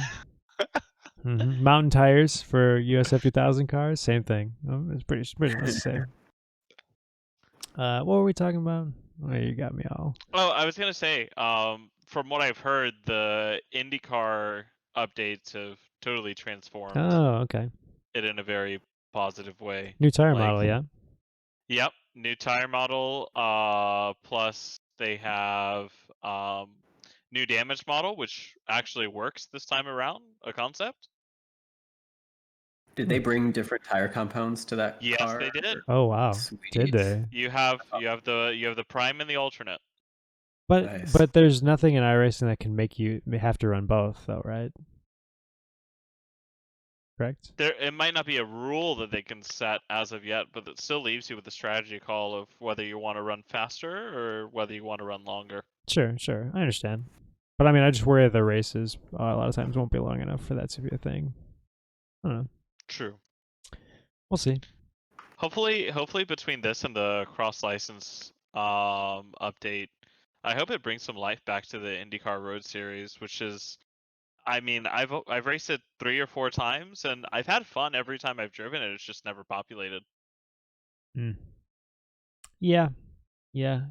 Mm-hmm. Mountain tires for USF 2000 cars, same thing. It's pretty much the same. What were we talking about? Oh, you got me all. Oh, I was gonna say, from what I've heard, the IndyCar updates have totally transformed. Oh, okay. It in a very positive way. New tire model, yeah. Yep, new tire model. Plus they have new damage model, which actually works this time around. A concept. Did they bring different tire compounds to that Yes, car? they did. Oh wow, Sweet. did they? You have the prime and the alternate. But Nice. but there's nothing in iRacing that can make you have to run both, though, right? Correct. It might not be a rule that they can set as of yet, but it still leaves you with the strategy call of whether you want to run faster or whether you want to run longer. Sure, I understand. But I mean, I just worry that the races a lot of times won't be long enough for that to be a thing. I don't know. True. We'll see. Hopefully between this and the cross license update, I hope it brings some life back to the IndyCar Road Series, which is, I mean, I've raced it 3 or 4 times, and I've had fun every time I've driven it. It's just never populated. Yeah.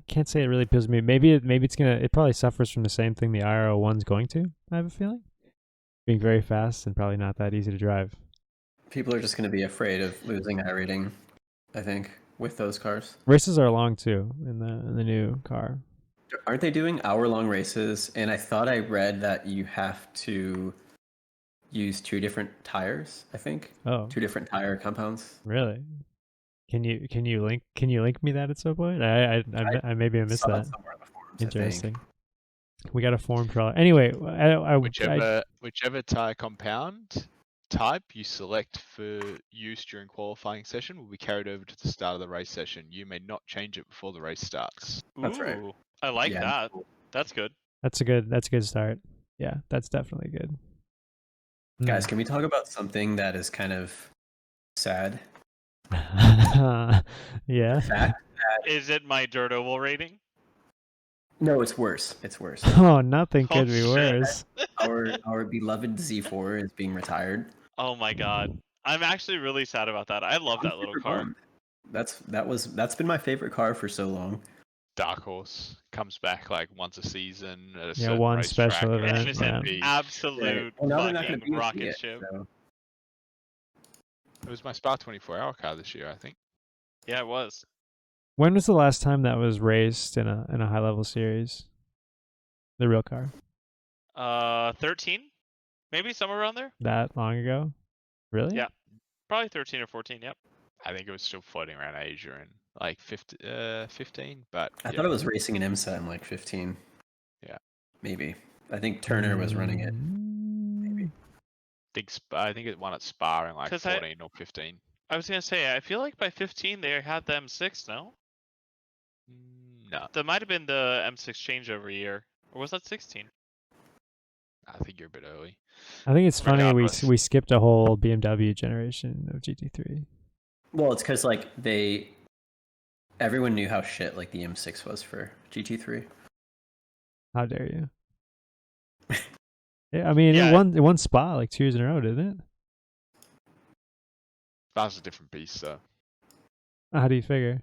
Can't say it really appeals to me. Maybe it probably suffers from the same thing the IR01's going to. I have a feeling, being very fast and probably not that easy to drive. People are just going to be afraid of losing that rating, I think, with those cars. Races are long too in the new car. Aren't they doing hour-long races? And I thought I read that you have to use 2 different tires, I think. Oh. 2 different tire compounds. Really? Can you link me that at some point? I maybe I missed Saw that. somewhere on the forums, I think. Interesting. We got a form trial. Anyway, Whichever tire compound type you select for use during qualifying session will be carried over to the start of the race session. You may not change it before the race starts. That's right. Ooh, I like Yeah. that. That's good. that's a good start. Yeah, that's definitely good. Guys, can we talk about something that is kind of sad? Yeah. The fact, Is it my dirt oval rating? no, it's worse. It's worse. Oh, nothing Oh, could be shit. worse. Our beloved Z4 is being retired. Oh my god. I'm actually really sad about that. I love I'm that little super car. bummed. That's been my favorite car for so long. Dark Horse comes back like once a season at a Yeah, certain one racetrack, special and event, And it's an yeah. absolute Well, now they're not going to fucking be rocket it, ship. so. It was my Spa 24-hour car this year, I think. Yeah, it was. When was the last time that was raced in a high level series? The real car. 13? Maybe somewhere around there? That long ago? Really? Yeah. Probably 13 or 14, yep. I think it was still floating around Asia in like 15, but I yeah. thought it was racing in IMSA in like 15. Yeah. Maybe. I think Turner was running it. Maybe. I think it won at Spa in like 'Cause 14 or 15. I was gonna say, I feel like by 15 they had the M6, no? No, That might have been the M6 changeover year. Or was that 16? I think you're a bit early. I think it's funny Regardless. we skipped a whole BMW generation of GT3. Well, it's because like everyone knew how shit like the M6 was for GT3. How dare you? Yeah, I mean, Yeah. it won Spa like 2 years in a row, didn't it? Spa's a different beast, though. How do you figure?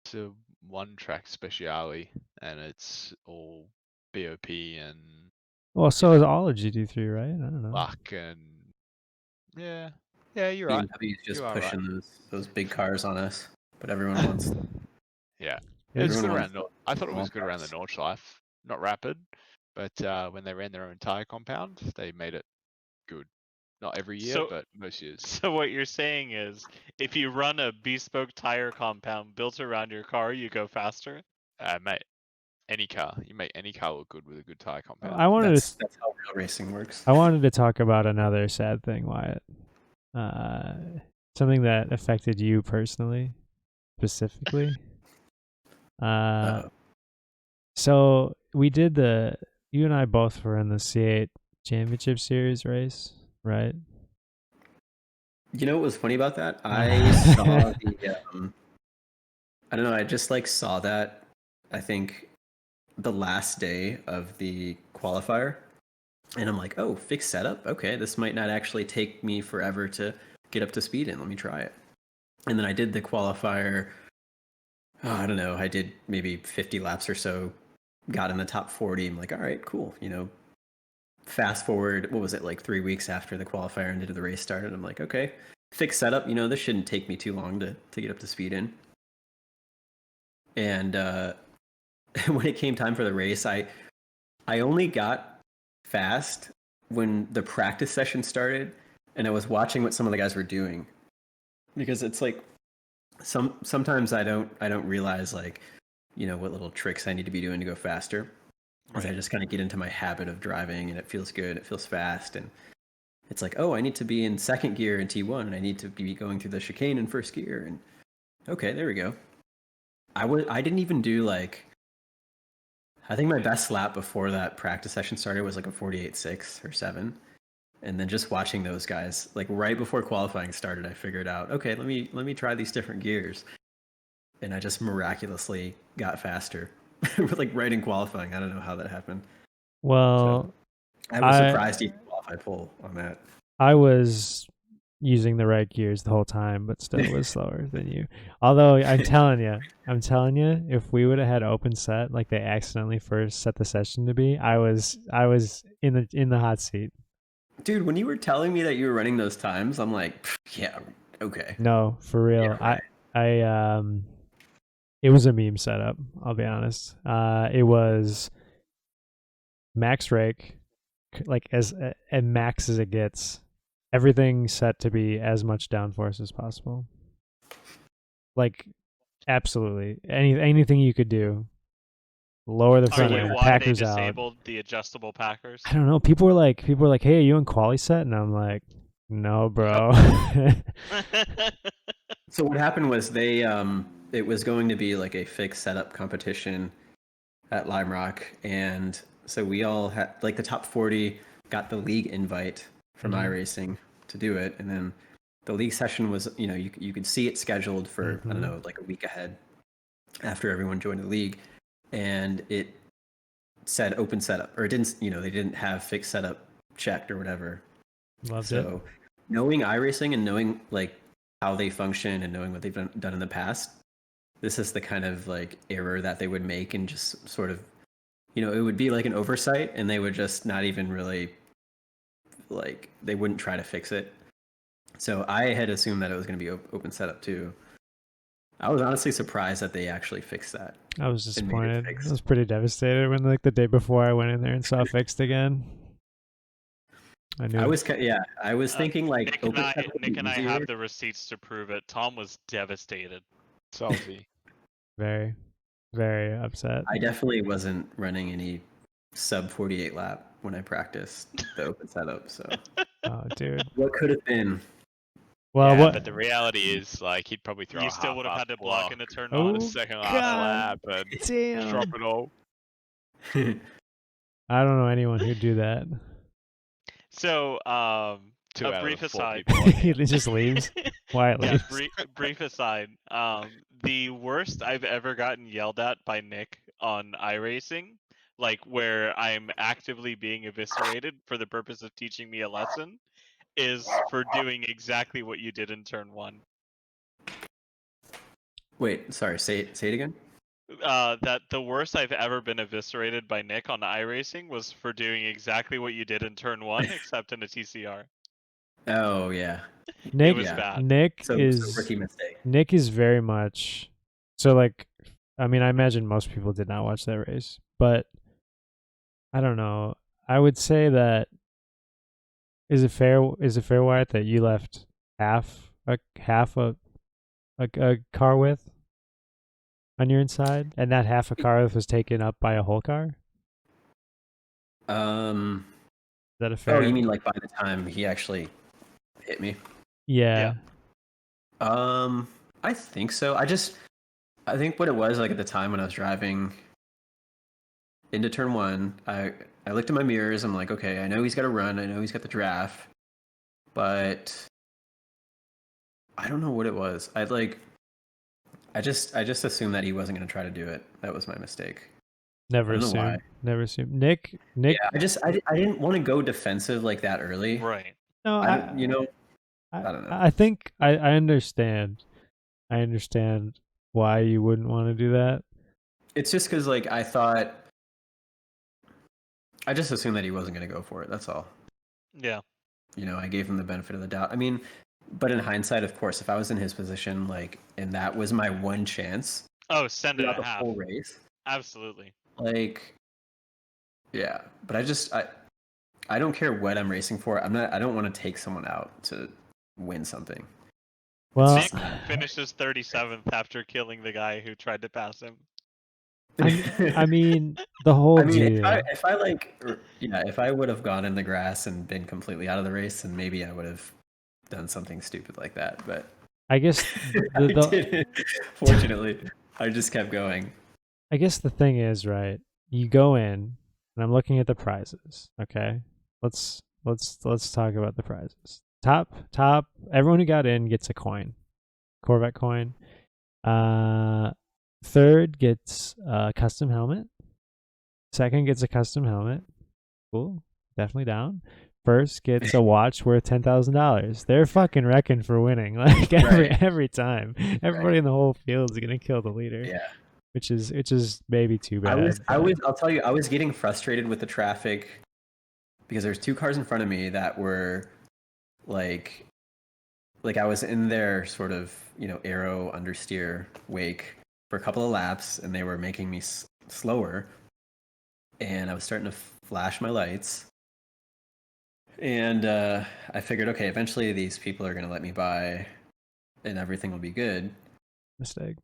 It's a one-track speciale, and it's all BOP and Well, so is all of GT3, right? I don't know. luck and yeah, you're right. BMW is just You are right. pushing those big cars on us, but everyone wants. Yeah, It's it's good everyone around. wants I thought it was small good around the cars. Nordschleife, not rapid, but when they ran their own tire compound, they made it good. Not every year, So- but most years. So what you're saying is, if you run a bespoke tire compound built around your car, you go faster? Mate, any car, you make any car look good with a good tire compound. I wanted That's to how real racing works. I wanted to talk about another sad thing, Wyatt. Something that affected you personally, specifically. Uh-oh. So we did you and I both were in the C8 Championship Series race, right? You know what was funny about that? I saw the. I don't know. I just like saw that. I think the last day of the qualifier, and I'm like, oh, fixed setup. Okay, this might not actually take me forever to get up to speed in. Let me try it. And then I did the qualifier. Oh, I don't know. I did maybe 50 laps or so. Got in the top 40. I'm like, all right, cool. You know, fast forward. What was it, like 3 weeks after the qualifier ended, the race started? I'm like, okay, fixed setup. You know, this shouldn't take me too long to get up to speed in. And when it came time for the race, I only got fast when the practice session started, and I was watching what some of the guys were doing, because it's like sometimes I don't realize, like, you know, what little tricks I need to be doing to go faster. Because I just kind of get into my habit of driving, and it feels good, it feels fast, and it's like, oh, I need to be in second gear in T1, and I need to be going through the chicane in first gear, and okay, there we go. I didn't even do like, I think my best lap before that practice session started was like a 48.6 or 7. And then just watching those guys, like right before qualifying started, I figured out, okay, let me try these different gears. And I just miraculously got faster. Like right in qualifying. I don't know how that happened. Well, I was surprised you could qualify pole on that. I was using the right gears the whole time, but still was slower than you. Although I'm telling you, if we would have had open set like they accidentally first set the session to be, I was in the hot seat. Dude, when you were telling me that you were running those times, I'm like, yeah, okay. No, for real. Yeah, right. It was a meme setup, I'll be honest. It was max rake, like as max as it gets. Everything set to be as much downforce as possible. Like, absolutely. Anything you could do. Lower the Are front you end, why they Packers out. disabled the adjustable Packers? I don't know. People were like, "Hey, are you in quali set?" And I'm like, "No, bro." So what happened was it was going to be like a fixed setup competition at Lime Rock, and so we all had like the top 40 got the league invite from iRacing to do it, and then the league session was, you could see it scheduled for I don't know, like a week ahead after everyone joined the league, and it said open setup, or it didn't, they didn't have fixed setup checked or whatever. Loved it. So knowing iRacing and knowing like how they function and knowing what they've done in the past, this is the kind of like error that they would make, and just sort of, it would be like an oversight, and they would just not even really, like, they wouldn't try to fix it. So I had assumed that it was going to be open setup too. I was honestly surprised that they actually fixed that. I was and made it disappointed. I fixed. was pretty devastated when, like, the day before I went in there and saw it fixed again. I knew. I was thinking like Nick open and I, setup would be Nick and I easier. have the receipts to prove it. Tom was devastated. Salty. very, very upset. I definitely wasn't running any sub 48 lap when I practiced the open setup. So Oh, dude. what could have been? Well, Yeah, what? but the reality is, like, he'd probably throw You a still would have half-up had to block in block a turn on one. the Oh, second God. last lap and Damn. drop it all. I don't know anyone who'd do that. So, 2 a out of brief the 4 aside. people. He just leaves. Wyatt Yeah, leaves. brief aside. The worst I've ever gotten yelled at by Nick on iRacing, like where I'm actively being eviscerated for the purpose of teaching me a lesson, is for doing exactly what you did in turn one. Wait, sorry. Say it again. That the worst I've ever been eviscerated by Nick on iRacing was for doing exactly what you did in turn one, except in a TCR. Oh yeah. Nick, was bad. Nick So is rookie mistake. Nick is very much so, like, I mean, I imagine most people did not watch that race, but I don't know. I would say that is it fair, Wyatt, that you left half a car width on your inside, and that half a car width was taken up by a whole car? Is that a fair? Oh, you mean like by the time he actually hit me? Yeah. I think so. I think what it was, like, at the time when I was driving into turn one, I looked at my mirrors. I'm like, okay, I know he's got to run. I know he's got the draft, but I don't know what it was. I just assumed that he wasn't going to try to do it. That was my mistake. Never I don't know why. assume. Never assume. Nick. Yeah, I didn't want to go defensive like that early. Right. No, I don't know. I think I understand. I understand why you wouldn't want to do that. It's just because, like, I just assumed that he wasn't going to go for it. That's all. Yeah. I gave him the benefit of the doubt. I mean, but in hindsight, of course, if I was in his position, like, and that was my one chance Oh, send it throughout a the half. whole race, Absolutely. like, yeah. But I don't care what I'm racing for. I don't want to take someone out to win something. Well, Nick finishes 37th after killing the guy who tried to pass him. I mean, the whole deal. If I would have gone in the grass and been completely out of the race, then maybe I would have done something stupid like that. But I guess I didn't. Fortunately, I just kept going. I guess the thing is, right? You go in, and I'm looking at the prizes. Okay, let's talk about the prizes. Top. Everyone who got in gets a coin, Corvette coin. Third gets a custom helmet. Second gets a custom helmet. Cool, definitely down. First gets a watch worth $10,000. They're fucking wrecking for winning, like every time. Everybody in the whole field is gonna kill the leader. Yeah. Which is maybe too bad. I'll tell you, I was getting frustrated with the traffic because there's 2 cars in front of me that were like I was in their sort of, aero understeer wake for a couple of laps, and they were making me slower, and I was starting to flash my lights, and I figured, okay, eventually these people are going to let me by, and everything will be good. Mistake.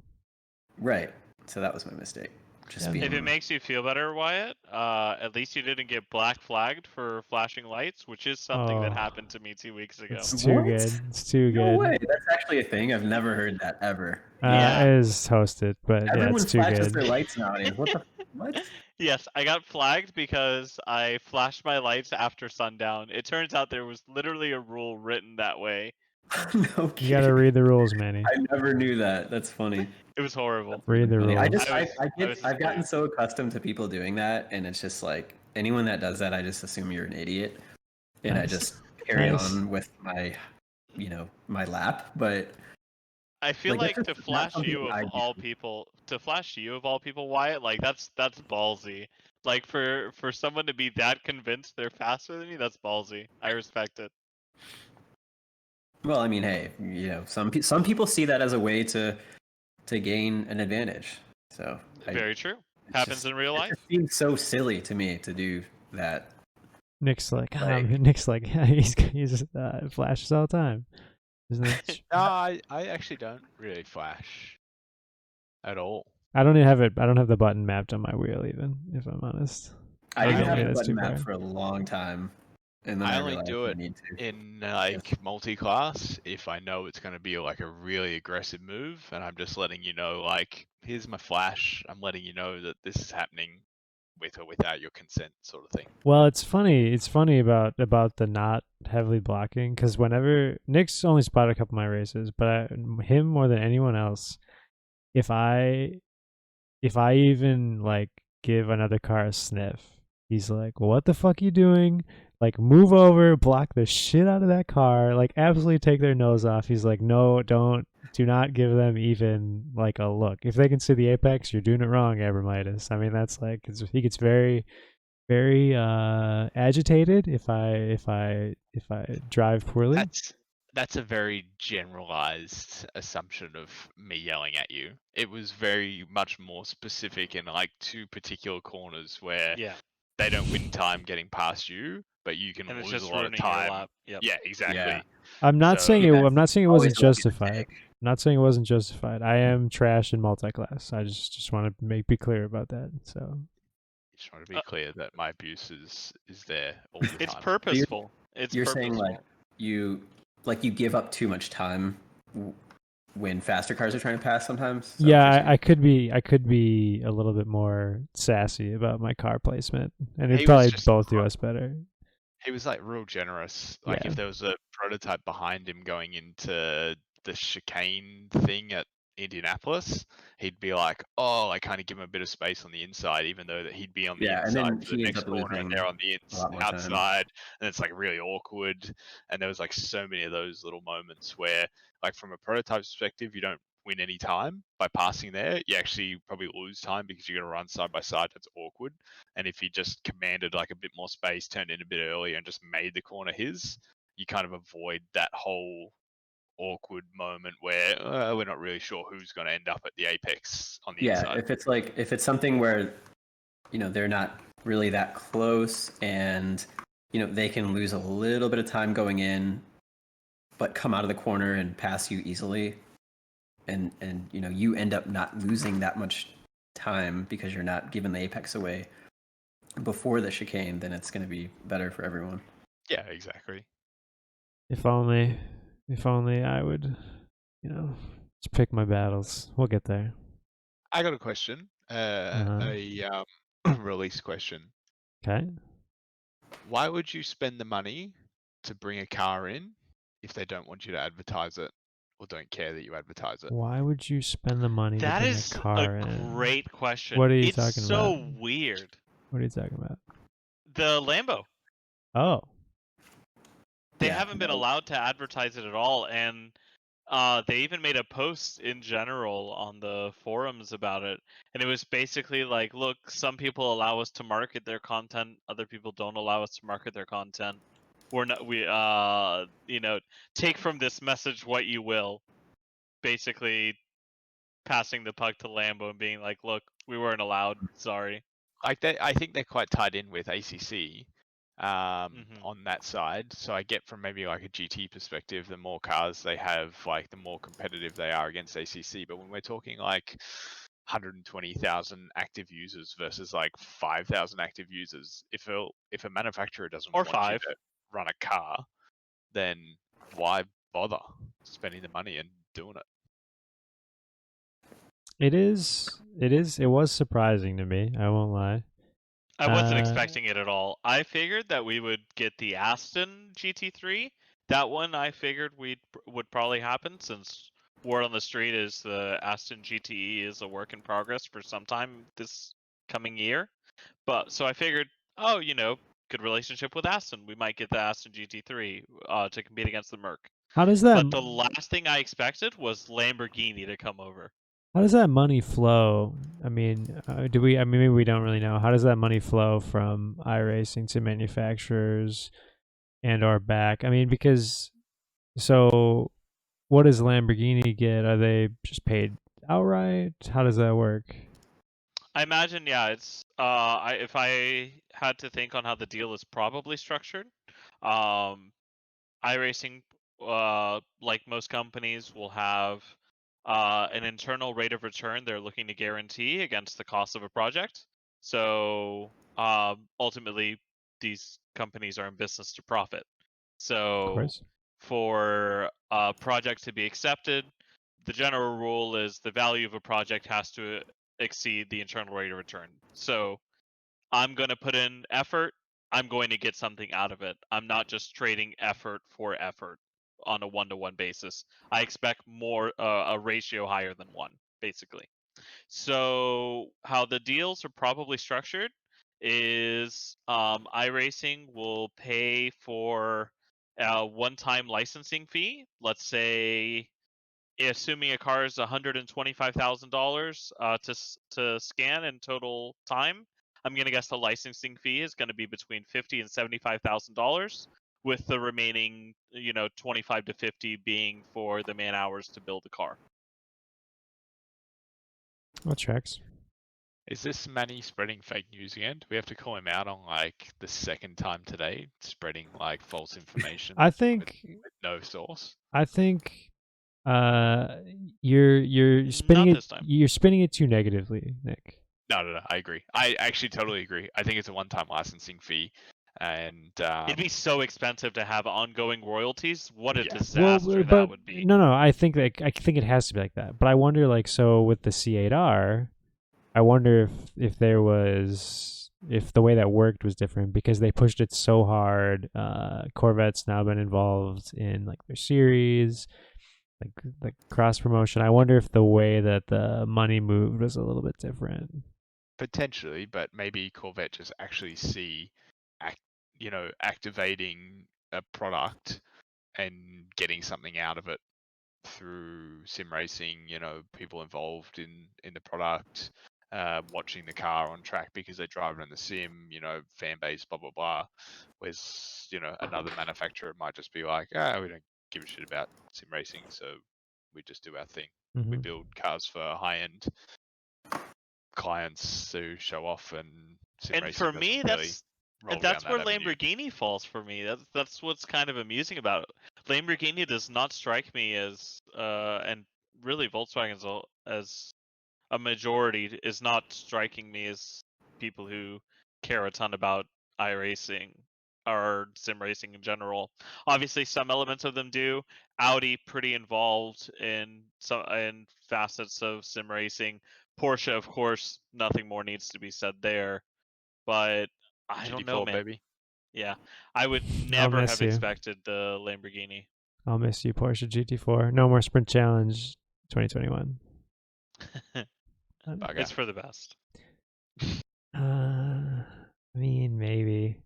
Right. So that was my mistake. Just Yeah, being. If it makes you feel better, Wyatt, at least you didn't get black flagged for flashing lights, which is something that Oh. happened to me 2 weeks ago. It's too What? good. It's too No good. way. That's actually a thing. I've never heard that ever. Yeah. It is hosted, but yeah, Everyone it's too flashes good. their lights nowadays. What the? What? Yes, I got flagged because I flashed my lights after sundown. It turns out there was literally a rule written that way. No You gotta kidding. read the rules, Manny. I never knew that. That's funny. It was horrible. That's Read really the funny. I rules. just, I was- I I get, was I've gotten asleep. so accustomed to people doing that, and it's just like anyone that does that, I just assume you're an idiot, and I Nice. just carry Nice. on with my, my lap. But I feel Like, like that's to just not flash something you I of do. all people, Wyatt, like that's ballsy. Like for someone to be that convinced they're faster than you, that's ballsy. I respect it. well, I mean, hey, some people see that as a way to gain an advantage. So Very true. it's Happens just- in real It life. just seems so silly to me to do that. Nick's like, Like- Nick's like, yeah, he's flashes all the time, isn't it? No, I actually don't really flash at all. I don't even have it. I don't have the button mapped on my wheel, even if I'm honest. I didn't I have only- the that's button too map far. for a long time, and then I I only realized do I it need to. in like multi-class if I know it's going to be like a really aggressive move, and I'm just letting you know, like, here's my flash. I'm letting you know that this is happening with or without your consent, sort of thing. Well, it's funny. It's funny about the not heavily blocking, because whenever Nick's only spotted a couple of my races, but him more than anyone else, if I even like give another car a sniff, he's like, "What the fuck you doing? Like, move over, block the shit out of that car, like absolutely take their nose off." He's like, "No, do not give them even like a look. If they can see the apex, you're doing it wrong, Abramitis." I mean, that's like he gets very agitated if I drive poorly. That's a very generalized assumption of me yelling at you. It was very much more specific in like two particular corners where Yeah. they don't win time getting past you, but you can And it's lose just a lot of ruining your time. lap. Yep. Yeah, exactly. Yeah. I'm not So- saying it. Yeah, I'm not saying it always wasn't a lucky justified. mistake. I'm not saying it wasn't justified. I am trash in multi-class. I just want to be clear about that. So Just want to be clear that my abuse is there all the It's time. purposeful. It's You're purposeful. saying like you give up too much time when faster cars are trying to pass sometimes. Is that what you're yeah, saying? I could be a little bit more sassy about my car placement, and He it'd was probably just both do us better. He was like real generous. Like Yeah. if there was a prototype behind him going into the chicane thing at Indianapolis, he'd be like, "Oh, I kind of give him a bit of space on the inside, even though that he'd be on the Yeah, and inside then for the he ends next up corner, and losing they're on the a lot more time. outside, and it's like really awkward." And there was like so many of those little moments where, like from a prototype perspective, you don't win any time by passing there. You actually probably lose time because you're gonna run side by side. That's awkward. And if you just commanded like a bit more space, turned in a bit earlier, and just made the corner his, you kind of avoid that whole awkward moment where we're not really sure who's going to end up at the apex on the Yeah, inside. if it's something where they're not really that close, and they can lose a little bit of time going in, but come out of the corner and pass you easily, and you end up not losing that much time because you're not giving the apex away before the chicane, then it's going to be better for everyone. Yeah, exactly. If only I would, just pick my battles. We'll get there. I got a question, a release question. Okay. Why would you spend the money to bring a car in if they don't want you to advertise it or don't care that you advertise it? Why would you spend the money to That bring is a car a in? great question. What are you it's talking so about? weird. What are you talking about? The Lambo. Oh, They Yeah, haven't been no. allowed to advertise it at all, and they even made a post in general on the forums about it, and it was basically like, look, some people allow us to market their content, other people don't allow us to market their content. Take from this message what you will. Basically passing the puck to Lambo and being like, look, we weren't allowed, sorry. Like I think they're quite tied in with ACC. on that side. So I get from maybe like a GT perspective, the more cars they have, like the more competitive they are against ACC. But when we're talking like 120,000 active users versus like 5,000 active users, if a manufacturer doesn't Or want you 5. to run a car, then why bother spending the money and doing it? It was surprising to me. I won't lie. I wasn't expecting it at all. I figured that we would get the Aston GT3. That one I figured would probably happen, since word on the street is the Aston GTE is a work in progress for some time this coming year. But so I figured, oh, good relationship with Aston. We might get the Aston GT3 to compete against the Merc. How does that? But the last thing I expected was Lamborghini to come over. How does that money flow? I mean, do we? I mean, maybe we don't really know. How does that money flow from iRacing to manufacturers and/or back? I mean, because so what does Lamborghini get? Are they just paid outright? How does that work? I imagine, yeah, it's if I had to think on how the deal is probably structured, iRacing, like most companies, will have an internal rate of return they're looking to guarantee against the cost of a project. So ultimately, these companies are in business to profit. Of So course. for a project to be accepted, the general rule is the value of a project has to exceed the internal rate of return. So I'm going to put in effort. I'm going to get something out of it. I'm not just trading effort for effort on a one-to-one basis. I expect more, a ratio higher than 1, basically. So how the deals are probably structured is iRacing will pay for a one-time licensing fee. Let's say, assuming a car is $125,000 to scan in total time, I'm gonna guess the licensing fee is gonna be between $50,000 and $75,000, with the remaining, 25 to 50 being for the man hours to build the car. What tracks? Is this Manny spreading fake news again? Do we have to call him out on like the second time today, spreading like false information? I think with no source. I think you're spinning Not it. this time. You're spinning it too negatively, Nick. No, I agree. I actually totally agree. I think it's a one-time licensing fee, and It'd be so expensive to have ongoing royalties. What a Yeah. disaster but that would be. no. I think it has to be like that. But I wonder, like, so with the C8R, I wonder if there was, if the way that worked was different because they pushed it so hard. Corvette's now been involved in like their series, like cross promotion. I wonder if the way that the money moved was a little bit different. potentially, but maybe Corvette just actually see, activating a product and getting something out of it through sim racing. People involved in the product, watching the car on track because they drive it in the sim. Fan base, blah blah blah. Whereas another manufacturer might just be like, we don't give a shit about sim racing, so we just do our thing. We Mhm. build cars for high end clients to show off, and sim And racing for doesn't me, really roll that's down where that avenue. Lamborghini falls for me. That's what's kind of amusing about it. Lamborghini does not strike me as, and really Volkswagen as a majority is not striking me as people who care a ton about iRacing or sim racing in general. Obviously, some elements of them do. Audi pretty involved in facets of sim racing. Porsche, of course, nothing more needs to be said there. But I don't know, GT4 man. baby. Yeah, I would I'll never miss have you. expected the Lamborghini. I'll miss you, Porsche GT4. No more Sprint Challenge 2021. Bugger. It's for the best. I mean, maybe.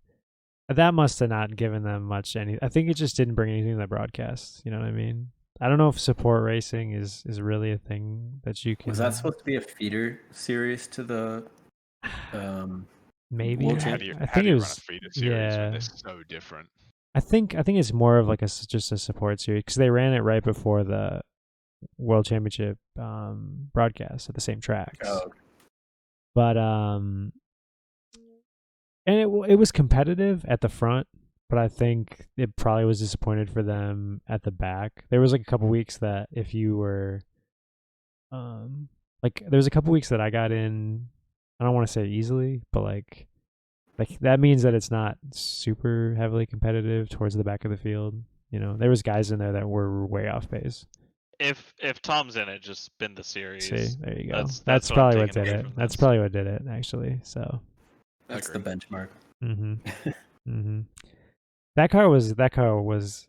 That must have not given them much. I think it just didn't bring anything to the broadcast. You know what I mean? I don't know if support racing is really a thing that you can. Was that supposed to be a feeder series to the maybe? World How Champ- do you, I how think do it you was. run a feeder series when Yeah. they're so different? I think it's more of like just a support series because they ran it right before the World Championship broadcast at the same tracks. Oh, But And it was competitive at the front, but I think it probably was disappointed for them at the back. There was like a couple weeks that if you were, like there was a couple weeks that I got in. I don't want to say easily, but like that means that it's not super heavily competitive towards the back of the field. You know, there was guys in there that were way off pace. If Tom's in it, just spin the series. See, there you go. That's That's what I'm probably what taking did away it. from That's this. probably what did it, actually. So. That's the benchmark. Mm-hmm. Mm-hmm. That car was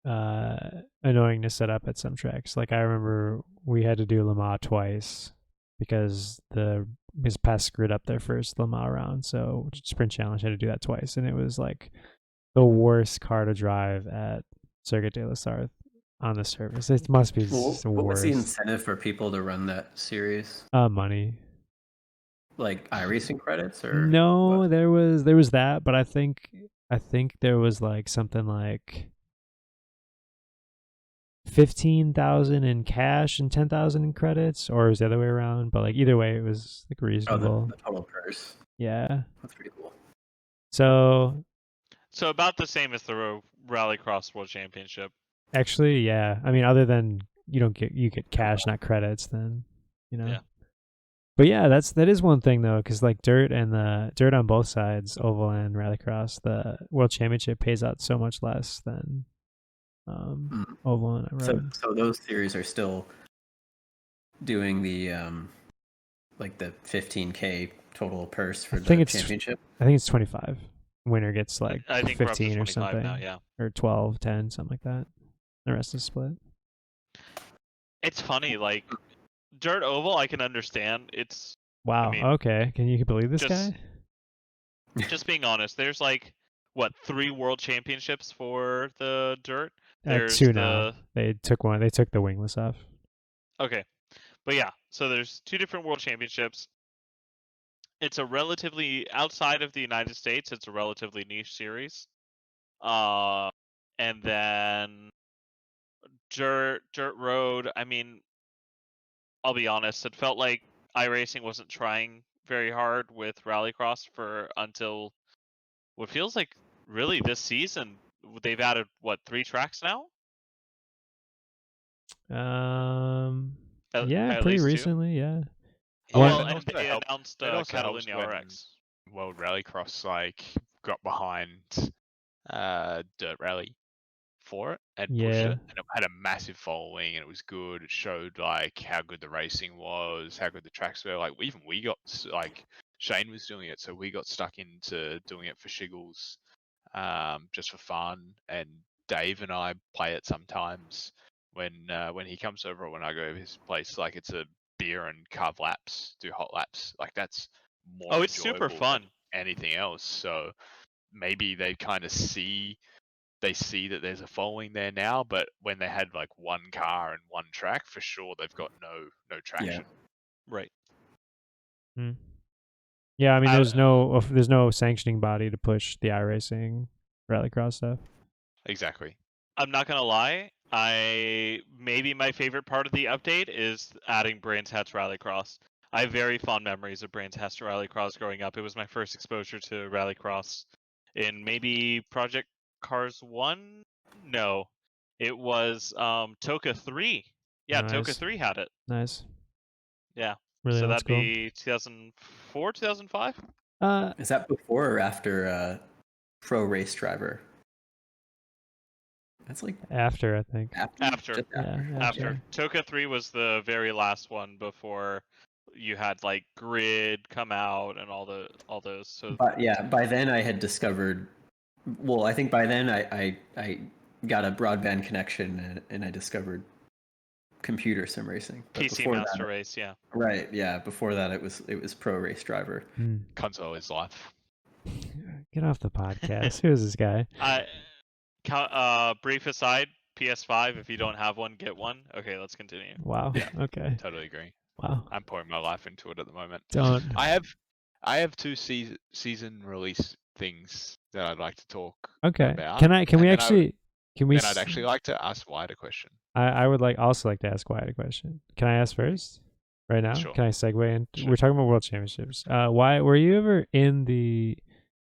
annoying to set up at some tracks. Like I remember we had to do Le Mans twice because his pass screwed up their first Le Mans round. So Sprint Challenge had to do that twice, and it was like the worst car to drive at Circuit de la Sarthe on the surface. It must be Well, the what was the worst. incentive for people to run that series? Money. Like iRacing credits or No, what? there was that, but I think there was like something like 15,000 in cash and 10,000 in credits, or it was the other way around. But like either way, it was like Oh, reasonable. the total purse. Yeah. That's pretty cool. So So about the same as the Rallycross World Championship. actually, yeah. I mean, other than you get cash, not credits. Then you know. Yeah. But yeah, that is one thing though, because like dirt on both sides, oval and rallycross, the World Championship pays out so much less than oval and road. So those series are still doing the like the 15K total purse for the championship. I think it's 25. Winner gets like I think we're up to 15 or 25 something, now, yeah. or 12, 10, something like that. The rest is split. It's funny, like dirt oval, I can understand. It's Wow. mean, okay. Can you believe this just- guy? just being honest. There's like 3 world championships for the dirt. There's Two now. They took one. They took the wingless off. Okay, but yeah. So there's 2 different world championships. It's a relatively outside of the United States. It's a relatively niche series. And then dirt road. I mean, I'll be honest. It felt like iRacing wasn't trying very hard with Rallycross until what feels like really this season. They've added 3 tracks now? Yeah, at pretty least 2? recently, yeah. Oh, Yeah, well, and and also they helped- announced it also helps Catalunya when RX. World Rallycross like got behind Dirt Rally for it and pushed Yeah. it, and it had a massive following, and it was good. It showed like how good the racing was, how good the tracks were. Like even we got like Shane was doing it, so we got stuck into doing it for shiggles, just for fun. And Dave and I play it sometimes when he comes over, or when I go to his place. Like it's a beer and carve laps, do hot laps. Like that's more. Oh, it's super enjoyable fun. than anything else. So maybe they kind of see that there's a following there now, but when they had like one car and one track, for sure they've got no traction. Right. Yeah, I mean, I- there's no sanctioning body to push the iRacing rallycross stuff. Exactly. I'm not gonna lie. Maybe my favorite part of the update is adding Brains Hatch Rallycross. I have very fond memories of Brains Hatch Rallycross growing up. It was my first exposure to Rallycross in maybe Project Cars 1? No. It was Toka 3. Yeah, Toka Nice. 3 had it. Nice. Yeah. Really, So that's that'd cool. be 2004, 2005? Is that before or after Pro Race Driver? That's like After, I think. After. Just Yeah, After. Toka 3 was the very last one before you had like Grid come out and all those. So But yeah, by then I had discovered. Well, I think by then I got a broadband connection and I discovered computer sim racing. But PC before Master that, Race, yeah. right? Yeah, before that it was Pro Race Driver. Console is life. Get off the podcast. Who is this guy? Brief aside, PS5. If you don't have one, get one. Okay, let's continue. Wow. Yeah. Okay. Totally agree. Wow. I'm pouring my life into it at the moment. Don't. I have 2 season release things that I'd like to talk Okay. about. Can we and then actually? Can we? Then I'd actually like to ask Wyatt a question. I would also like to ask Wyatt a question. Can I ask first? Right now? Sure. Can I segue in? Sure. We're talking about World Championships. Wyatt, were you ever in the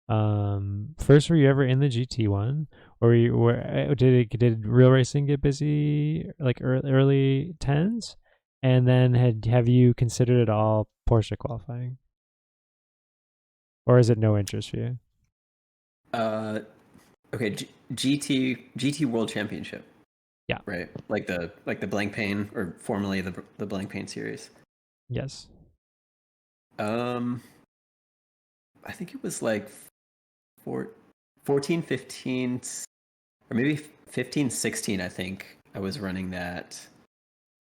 First, were you ever in the GT one, or did real racing get busy like early tens, and then have you considered at all Porsche qualifying, or is it no interest for you? Okay, GT World Championship. Yeah. Right. Like the blank pane, or formerly the blank pane series. Yes. I think it was like 14, 15, or maybe 15, 16, I think I was running that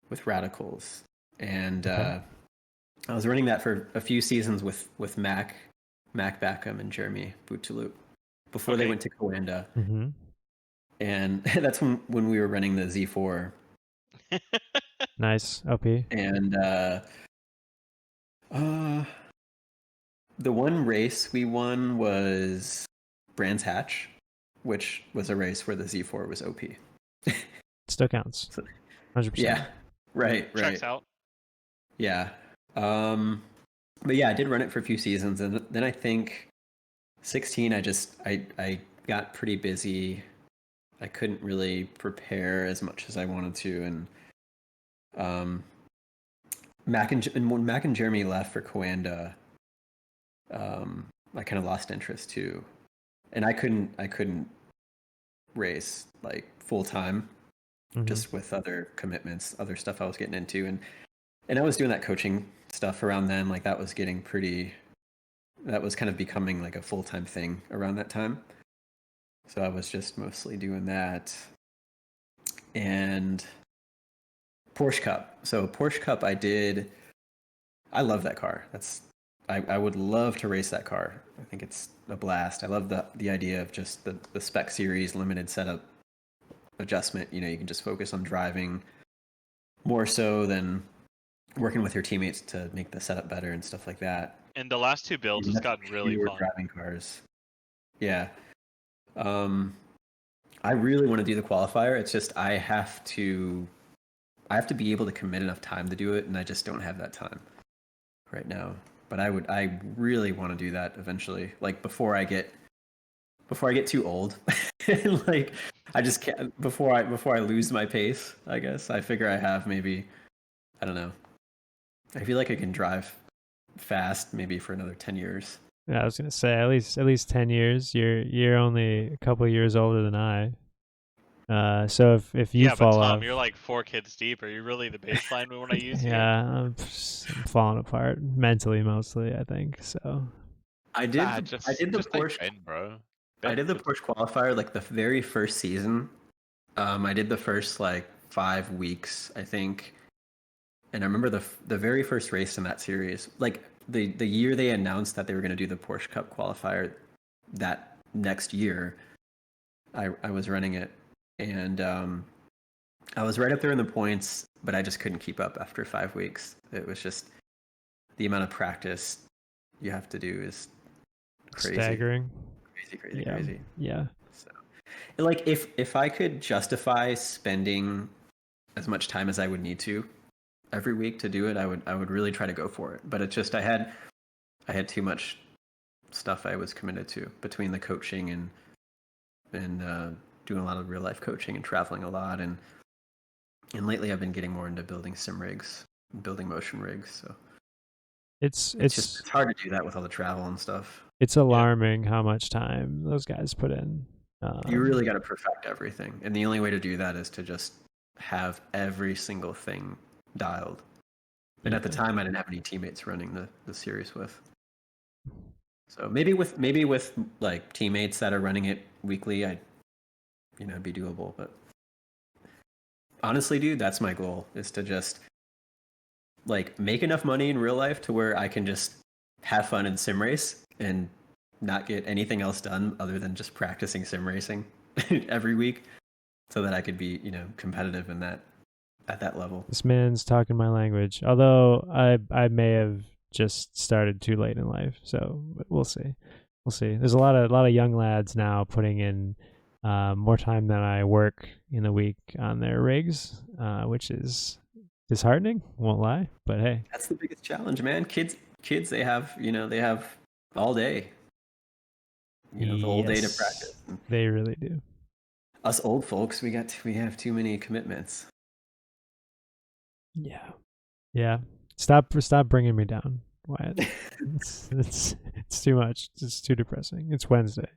with Radicals. And Okay. I was running that for a few seasons with Mac Backham and Jeremy BOOGALOO before they Okay. went to Coanda. Mm-hmm. And that's when we were running the Z4. Nice. OP. And the one race we won was Brands Hatch, which was a race where the Z4 was OP. Still counts. 100%. Yeah. Right. Checks out. Yeah. But yeah, I did run it for a few seasons, and then I think 16, I got pretty busy. I couldn't really prepare as much as I wanted to, and when Mac and Jeremy left for Coanda, I kind of lost interest too, and I couldn't race like full time, just with other commitments, other stuff I was getting into, and I was doing that coaching stuff around then. Like that was kind of becoming like a full-time thing around that time. So I was just mostly doing that. And Porsche Cup. So Porsche Cup I love that car. I would love to race that car. I think it's a blast. I love the idea of just the spec series limited setup adjustment. You can just focus on driving more so than working with your teammates to make the setup better and stuff like that. In the last two builds, it's gotten really fun. Driving cars. Yeah. I really want to do the qualifier. It's just I have to be able to commit enough time to do it, and I just don't have that time right now. But I really want to do that eventually. Like before I get too old. Like I just can't before I lose my pace, I guess. I figure I have maybe, I don't know. I feel like I can drive fast maybe for another 10 years. Yeah, I was gonna say at least 10 years. You're only a couple of years older than I. So if you fall but Tom, off, you're like 4 kids deep. Are you really the baseline we want to use here? yeah, I'm falling apart mentally mostly. I think so. I did the Porsche, Ben, bro. I did the Porsche qualifier like the very first season. I did the first like 5 weeks, I think. And I remember the very first race in that series, like the year they announced that they were going to do the Porsche Cup qualifier, that next year, I was running it, and I was right up there in the points, but I just couldn't keep up after 5 weeks. It was just the amount of practice you have to do is crazy. Staggering. Crazy. Yeah. So, like if I could justify spending as much time as I would need to every week to do it, I would really try to go for it. But it's just I had too much stuff I was committed to between the coaching and doing a lot of real life coaching and traveling a lot, and lately I've been getting more into building sim rigs, building motion rigs. So it's hard to do that with all the travel and stuff. It's alarming how much time those guys put in. You really got to perfect everything, and the only way to do that is to just have every single thing dialed. And at the time, I didn't have any teammates running the series with. So maybe with like teammates that are running it weekly, it'd be doable. But honestly, dude, that's my goal, is to just like make enough money in real life to where I can just have fun in sim race and not get anything else done other than just practicing sim racing every week, so that I could be, competitive in that, at that level. This man's talking my language. Although I may have just started too late in life, so we'll see. There's a lot of young lads now putting in more time than I work in a week on their rigs, which is disheartening. Won't lie, but hey, that's the biggest challenge, man. Kids, they have all day. the whole day to Yes, practice. They really do. Us old folks, we have too many commitments. Yeah. Yeah. Stop bringing me down, Wyatt. it's too much. It's too depressing. It's Wednesday.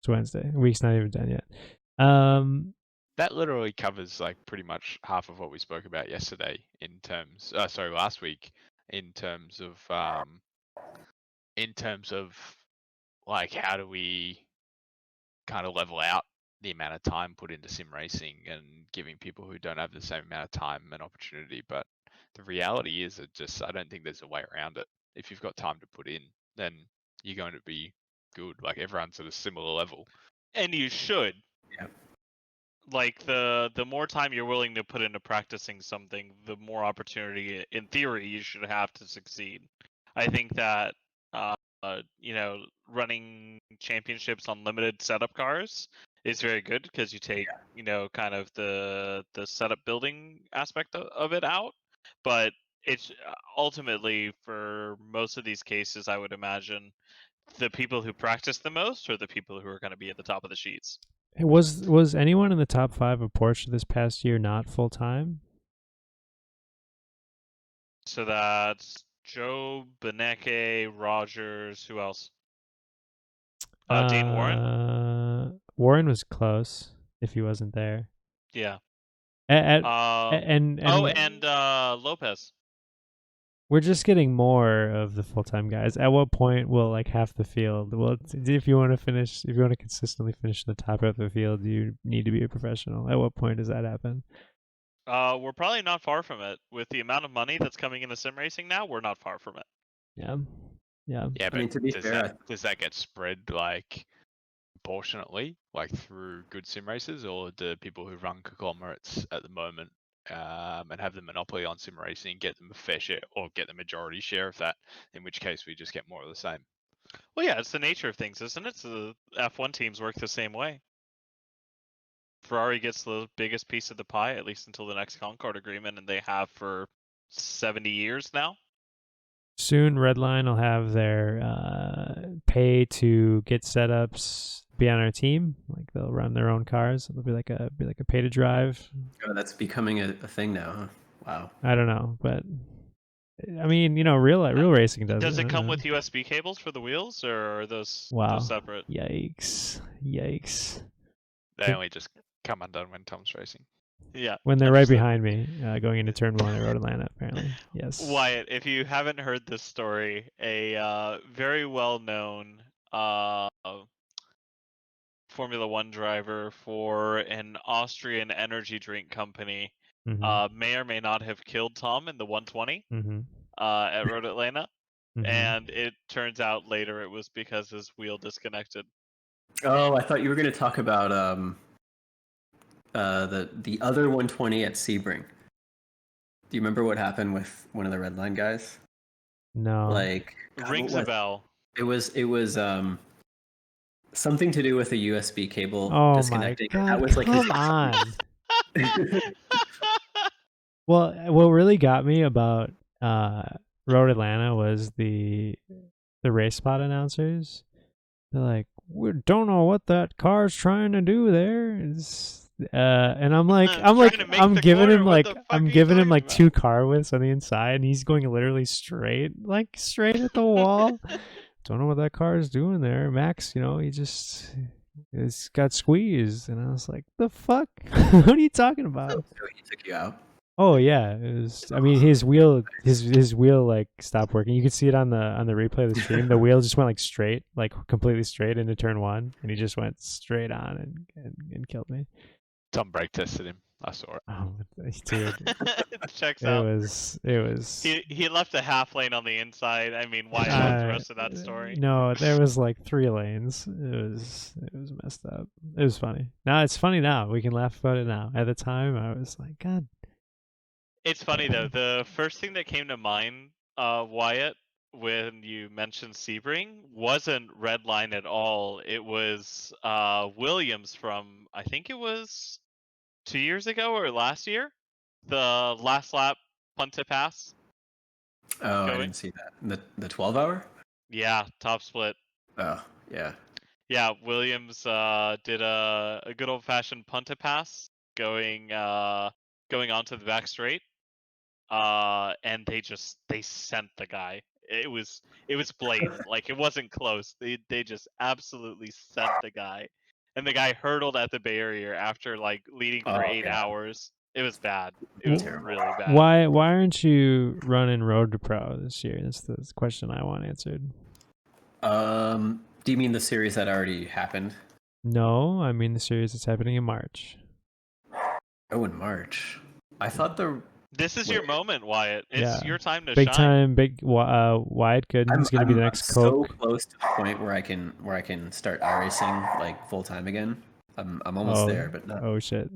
The week's not even done yet. That literally covers like pretty much half of what we spoke about yesterday last week in terms of like how do we kind of level out the amount of time put into sim racing and giving people who don't have the same amount of time an opportunity. But the reality is I don't think there's a way around it. If you've got time to put in, then you're going to be good. Like everyone's at a similar level. And you should. Yeah. Like the more time you're willing to put into practicing something, the more opportunity, in theory, you should have to succeed. I think that running championships on limited setup cars is very good because you take kind of the setup building aspect of it out, but it's ultimately for most of these cases, I would imagine the people who practice the most are the people who are going to be at the top of the sheets. Was anyone in the top 5 of Porsche this past year not full time? So that's Joe, Beneke, Rogers. Who else? Dane Warren. Warren was close if he wasn't there. Yeah. And Lopez. We're just getting more of the full-time guys. At what point will like half the field? Well, if you want to consistently finish in the top of the field, you need to be a professional. At what point does that happen? We're probably not far from it. With the amount of money that's coming into sim racing now, we're not far from it. Yeah. Yeah, but I mean, to be fair, does that get spread like proportionately, like through good sim races, or do people who run conglomerates at the moment and have the monopoly on sim racing get them a fair share or get the majority share of that? In which case, we just get more of the same. Well, yeah, it's the nature of things, isn't it? So the F1 teams work the same way. Ferrari gets the biggest piece of the pie, at least until the next Concord agreement, and they have for 70 years now. Soon, Redline will have their pay to get setups be on our team. Like they'll run their own cars. It'll be like a pay to drive. Oh, that's becoming a thing now, huh? Wow. I don't know, but I mean, real racing does. Does it come with USB cables for the wheels, or are those separate? Yikes! They only just come undone when Tom's racing. Yeah. When they're right behind me, going into turn 1 at Road Atlanta, apparently. Yes. Wyatt, if you haven't heard this story, a very well-known Formula One driver for an Austrian energy drink company may or may not have killed Tom in the 120 at Road Atlanta. And it turns out later it was because his wheel disconnected. Oh, I thought you were going to talk about the other 120 at Sebring. Do you remember what happened with one of the Redline guys? No. Like rings a bell. It was something to do with a USB cable disconnecting. My God, that was like come on. Well, what really got me about Road Atlanta was the race spot announcers. They're like, we don't know what that car's trying to do there. And I'm giving him like 2 car widths on the inside, and he's going literally straight at the wall. Don't know what that car is doing there. Max, it's got squeezed, and I was like, the fuck? What are you talking about? So he took you out. Oh yeah, it was. I mean, his wheel like stopped working. You could see it on the replay of the stream. The wheel just went like straight, like completely straight into turn 1, and he just went straight on and killed me. Tom brake tested him. I saw it. Oh, dude. Checks out. It was. He left a half lane on the inside. I mean, why not the rest of that story? No, there was like 3 lanes. It was messed up. It was funny. Now it's funny now. We can laugh about it now. At the time, I was like, God. It's funny though. The first thing that came to mind, Wyatt, when you mentioned Sebring, wasn't Redline at all. It was Williams from, I think it was 2 years ago or last year, the last lap Punta Pass. Oh, I didn't see that. The 12-hour? Yeah, top split. Oh, yeah. Yeah, Williams did a good old fashioned punt a pass going onto the back straight. And they sent the guy. It was blatant. Like it wasn't close. They just absolutely sent the guy. And the guy hurtled at the barrier after like leading for Oh, 8 God. hours. It was bad. It was Terrible. really bad. Why aren't you running Road to Pro this year? That's the question I want answered. Do you mean the series that already happened? No, I mean the series that's happening in March. Oh, in March. I thought the This is your Wait. moment, Wyatt. It's Yeah. your time to Big shine. time, Wyatt Gooden's going to be the next so Coke. close to the point where I can start iRacing like full time again. I'm almost there, but Oh shit!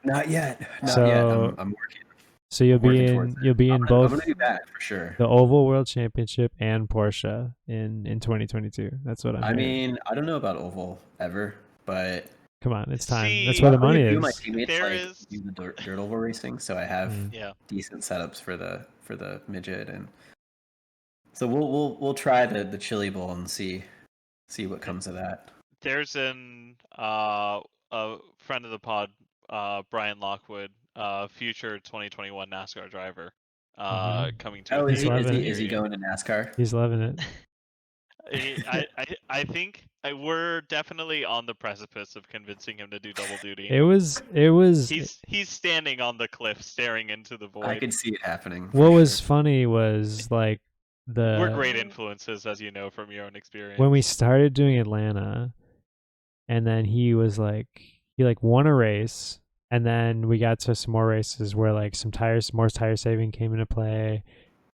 not yet. Not So- yet. I'm working. So you'll be Working in towards it. you'll be in I'm both gonna do that for sure. the Oval World Championship and Porsche in 2022. That's what I'm I hearing. mean, I don't know about Oval ever, but Come on, it's time. See, That's where the money luckily, a few of my is. teammates There like is- do the dirt oval racing, so I have Mm. Yeah. decent setups for the midget, and so we'll try the Chili Bowl and see what comes of that. There's a friend of the pod, Brian Lockwood, future 2021 NASCAR driver, Mhm. coming to. Oh, a is he loving it. is he going to NASCAR? He's loving it. I think we're definitely on the precipice of convincing him to do double duty. It was. He's standing on the cliff, staring into the void. I could see it happening. What for was sure. funny was like We're great influences, as you know from your own experience. when we started doing Atlanta, and then he won a race, and then we got to some more races where like more tire saving came into play,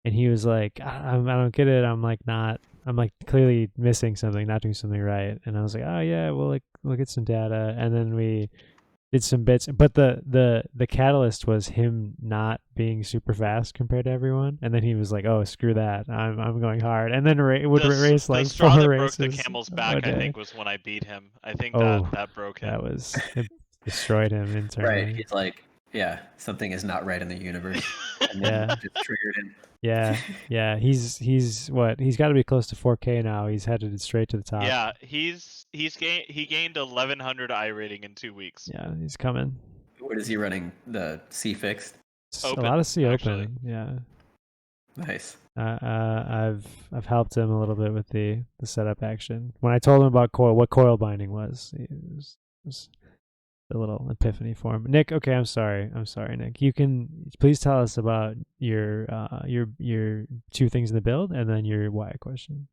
and he was like, I don't get it. I'm like clearly missing something, not doing something right. And I was like, oh yeah, we'll look at some data, and then we did some bits, but the catalyst was him not being super fast compared to everyone, and then he was like, "Oh, screw that! I'm going hard," and then would race like the straw 4 that races. broke the camel's a back, I day. think, was when I beat him. I think Oh, that broke him. it destroyed him internally. Right, he's like, yeah, something is not right in the universe, and Yeah. then just triggered him. Yeah. He's what? He's got to be close to 4K now. He's headed straight to the top. Yeah, he gained 1100 I rating in 2 weeks. Yeah, he's coming. What is he running? The C fixed. Open, a lot of C actually. open. Yeah. Nice. I've helped him a little bit with the setup action. When I told him about what coil binding was, it was a little epiphany for him. Nick, okay, I'm sorry, Nick. You can please tell us about your 2 things in the build and then your why question.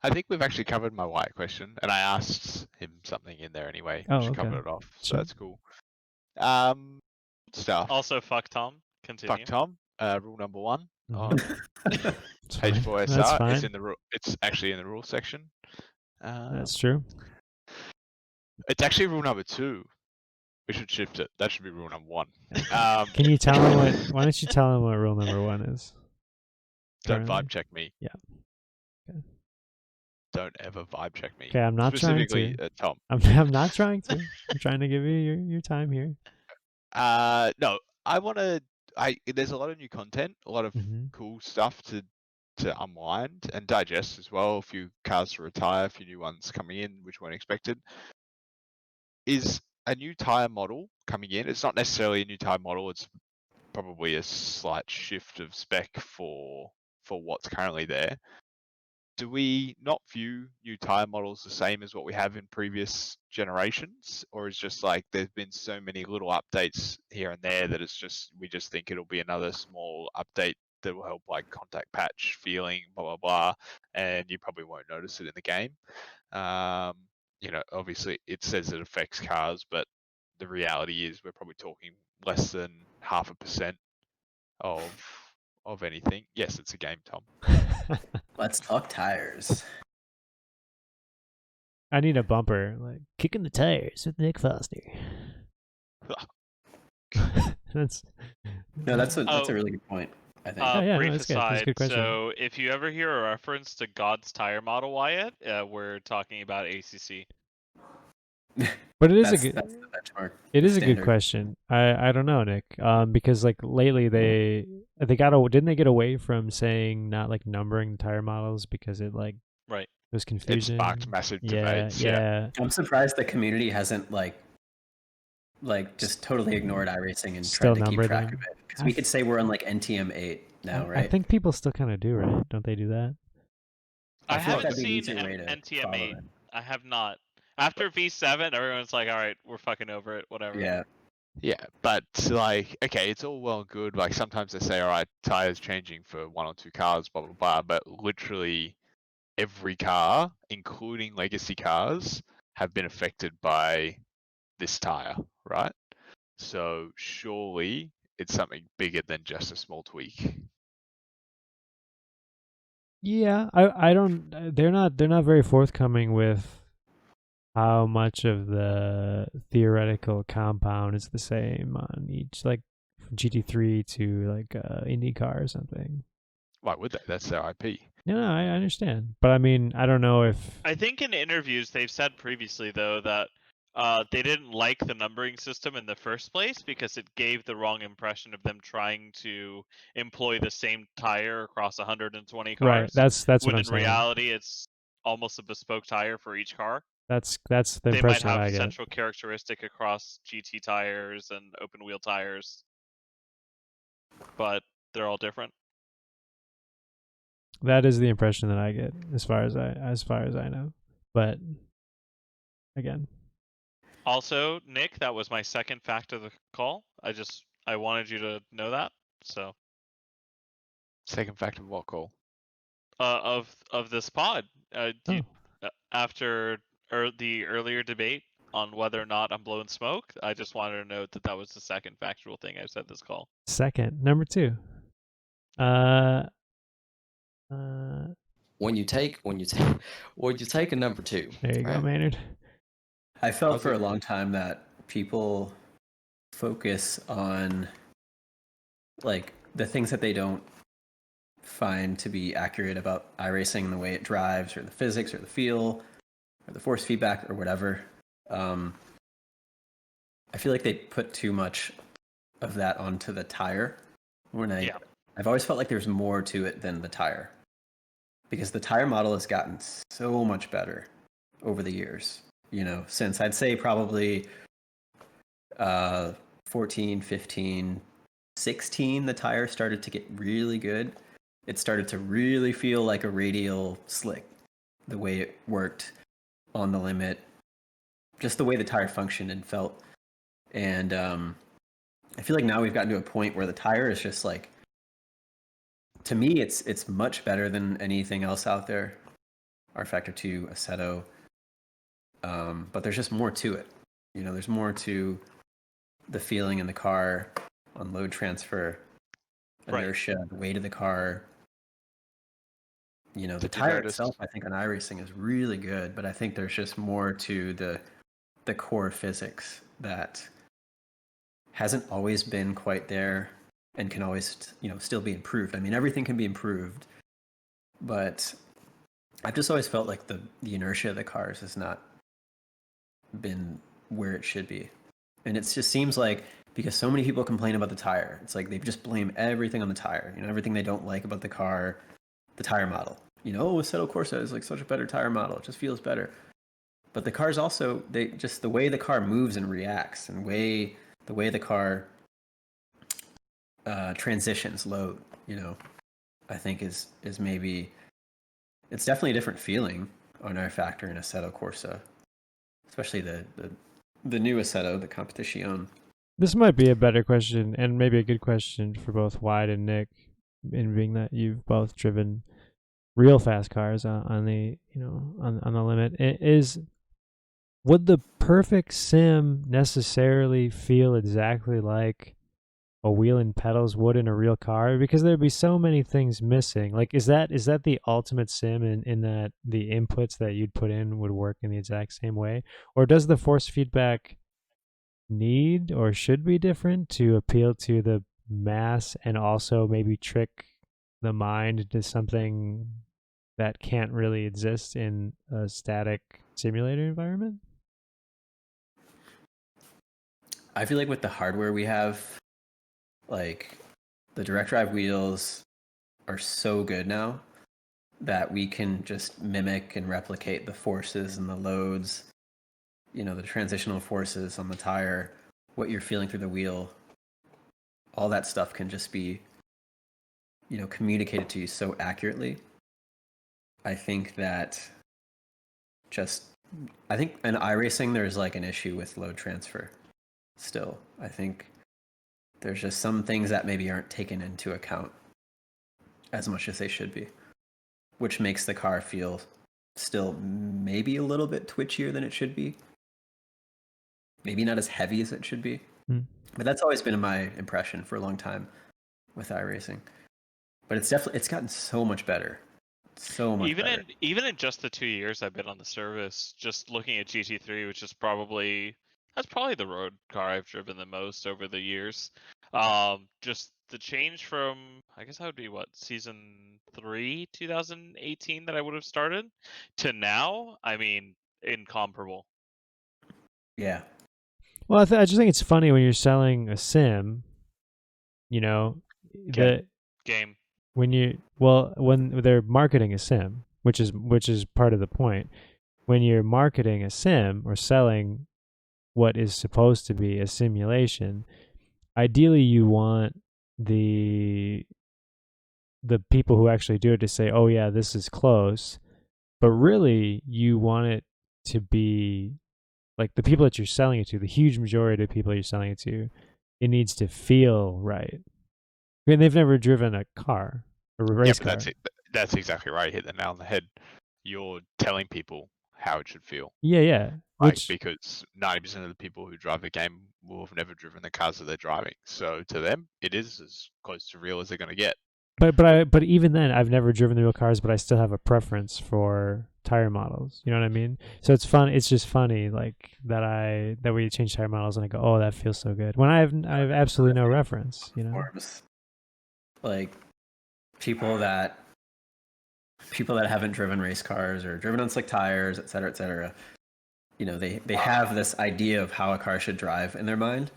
I think we've actually covered my Wyatt question, and I asked him something in there anyway. Oh, Just okay. covered it off, so Sure. that's cool. Stuff. Also, fuck Tom. Continue. Fuck Tom. Rule number 1 Mhm. on It's page fine. 4 That's SR. fine. It's in the it's actually in the rules section. That's true. It's actually rule number 2. We should shift it. That should be rule number 1. Can you tell him what? Why don't you tell him what rule number 1 is? Don't currently? vibe check me. Yeah. Okay. Don't ever vibe check me. Okay, I'm not trying Specifically, to. Tom. I'm not trying to. I'm trying to give you your time here. No, I want to. There's a lot of new content, a lot of Mhm. cool stuff to unwind and digest as well. A few cars to retire, a few new ones coming in which weren't expected. Is a new tire model coming in? It's not necessarily a new tire model. It's probably a slight shift of spec for what's currently there. Do we not view new tire models the same as what we have in previous generations, or is just like there's been so many little updates here and there that we just think it'll be another small update that will help like contact patch feeling, blah blah blah, and you probably won't notice it in the game. Obviously it says it affects cars, but the reality is we're probably talking less than 0.5% of anything. Yes, it's a game, Tom. Let's talk tires. I need a bumper like kicking the tires with Nick Foster. That's That's a Oh. really good point. I think. yeah, no, Brief that's good. That's a aside. good question. So, if you ever hear a reference to God's tire model, Wyatt, we're talking about ACC. But it is that's a good. that's the benchmark. It is a good standard. question. I don't know, Nick. Because like lately they didn't they get away from saying not like numbering tire models because it like Right. was It confusion. sparked massive Yeah, debates. yeah. I'm surprised the community hasn't like just totally ignored iRacing and Still tried to keep number track them. of it. Because we could say we're on like NTM 8 now, I right? think people still kind of do, right? Don't they do that? I I feel like haven't that'd be an seen easier way to follow NTM8. it. I have not. After V7, everyone's like, all right, we're fucking over it, whatever. Yeah. Yeah, but like, okay, it's all well and good. Like sometimes they say, all right, tires changing for 1 or 2 cars, blah blah blah. But literally every car, including legacy cars, have been affected by this tire, right? So surely it's something bigger than just a small tweak. Yeah, I don't. They're not very forthcoming with how much of the theoretical compound is the same on each, like from GT3 to like IndyCar or something. Why would they? That's their IP. No, I understand, but I mean, I don't know if I think in interviews they've said previously though that they didn't like the numbering system in the first place because it gave the wrong impression of them trying to employ the same tire across 120 cars. right. That's what when I'm in saying. reality it's almost a bespoke tire for each car. That's the They might impression that have I get. central characteristic across GT tires and open wheel tires, but they're all different. That is the impression that I get, as far as I know. But again, Also, Nick, that was my second fact of the call. I wanted you to know that. So Second fact of what call? of this pod. oh, After the earlier debate on whether or not I'm blowing smoke, I just wanted to note that that was the second factual thing I said this call. second, number 2. When you take a number 2. There you go, right? Maynard. I felt Okay. for a long time that people focus on like the things that they don't find to be accurate about iRacing and the way it drives, or the physics, or the feel, or the force feedback, or whatever. I feel like they put too much of that onto the tire. I've always felt like there's more to it than the tire, because the tire model has gotten so much better over the years. You know, since I'd say probably 14, 15, 16, the tire started to get really good. It started to really feel like a radial slick, the way it worked on the limit, just the way the tire functioned and felt. And I feel like now we've gotten to a point where the tire is just like, to me, it's much better than anything else out there. R Factor 2, Assetto. But there's just more to it. You know, there's more to the feeling in the car on load transfer, inertia, the weight of the car. You know, the Did you tire notice- itself, I think, on iRacing is really good, but I think there's just more to the core physics that hasn't always been quite there and can always, you know, still be improved. I mean, everything can be improved, but I've just always felt like the inertia of the cars has not been where it should be. And it just seems like, because so many people complain about the tire, it's like they just blame everything on the tire. You know, everything they don't like about the car, the tire model. You know, Assetto Corsa is like such a better tire model. It just feels better. But the cars also, they just, the way the car moves and reacts, and the way the car transitions load, you know, I think is maybe, it's definitely a different feeling on R Factor and Assetto Corsa, especially the new Assetto, the Competition. This might be a better question, and maybe a good question for both Wyatt and Nick, in being that you've both driven real fast cars on the, you know, on the limit. Would the perfect sim necessarily feel exactly like a wheel and pedals would in a real car? Because there'd be so many things missing. Like, is that the ultimate sim in that the inputs that you'd put in would work in the exact same way? Or does the force feedback need or should be different to appeal to the mass, and also maybe trick the mind into something that can't really exist in a static simulator environment? I feel like with the hardware we have, like the direct drive wheels are so good now that we can just mimic and replicate the forces and the loads, the transitional forces on the tire, what you're feeling through the wheel, all that stuff can just be, communicated to you so accurately. I think in iRacing, there's like an issue with load transfer still. I think there's just some things that maybe aren't taken into account as much as they should be, which makes the car feel still maybe a little bit twitchier than it should be. Maybe not as heavy as it should be. But that's always been my impression for a long time with iRacing. But it's gotten so much better. So much better. Even in just the 2 years I've been on the service, just looking at GT3, which is probably the road car I've driven the most over the years. Just the change from, I guess that would be season 3, 2018 that I would have started to now. I mean, incomparable. Yeah. Well, I just think it's funny when you're selling a sim, the game. When they're marketing a sim, which is part of the point. When you're marketing a sim or selling what is supposed to be a simulation, ideally you want the people who actually do it to say, "Oh yeah, this is close," but really you want it to be like the people that you're selling it to, the huge majority of people you're selling it to, it needs to feel right. I mean, they've never driven a car, a race car. That's exactly right. You hit the nail on the head. You're telling people how it should feel. Yeah. Because 90% of the people who drive the game will have never driven the cars that they're driving. So to them, it is as close to real as they're going to get. But even then, I've never driven the real cars, but I still have a preference for tire models. You know what I mean? So it's fun. It's just funny, like that we change tire models, and I go, "Oh, that feels so good." When I have absolutely no reference. Like people that haven't driven race cars or driven on slick tires, et cetera, they have this idea of how a car should drive in their mind,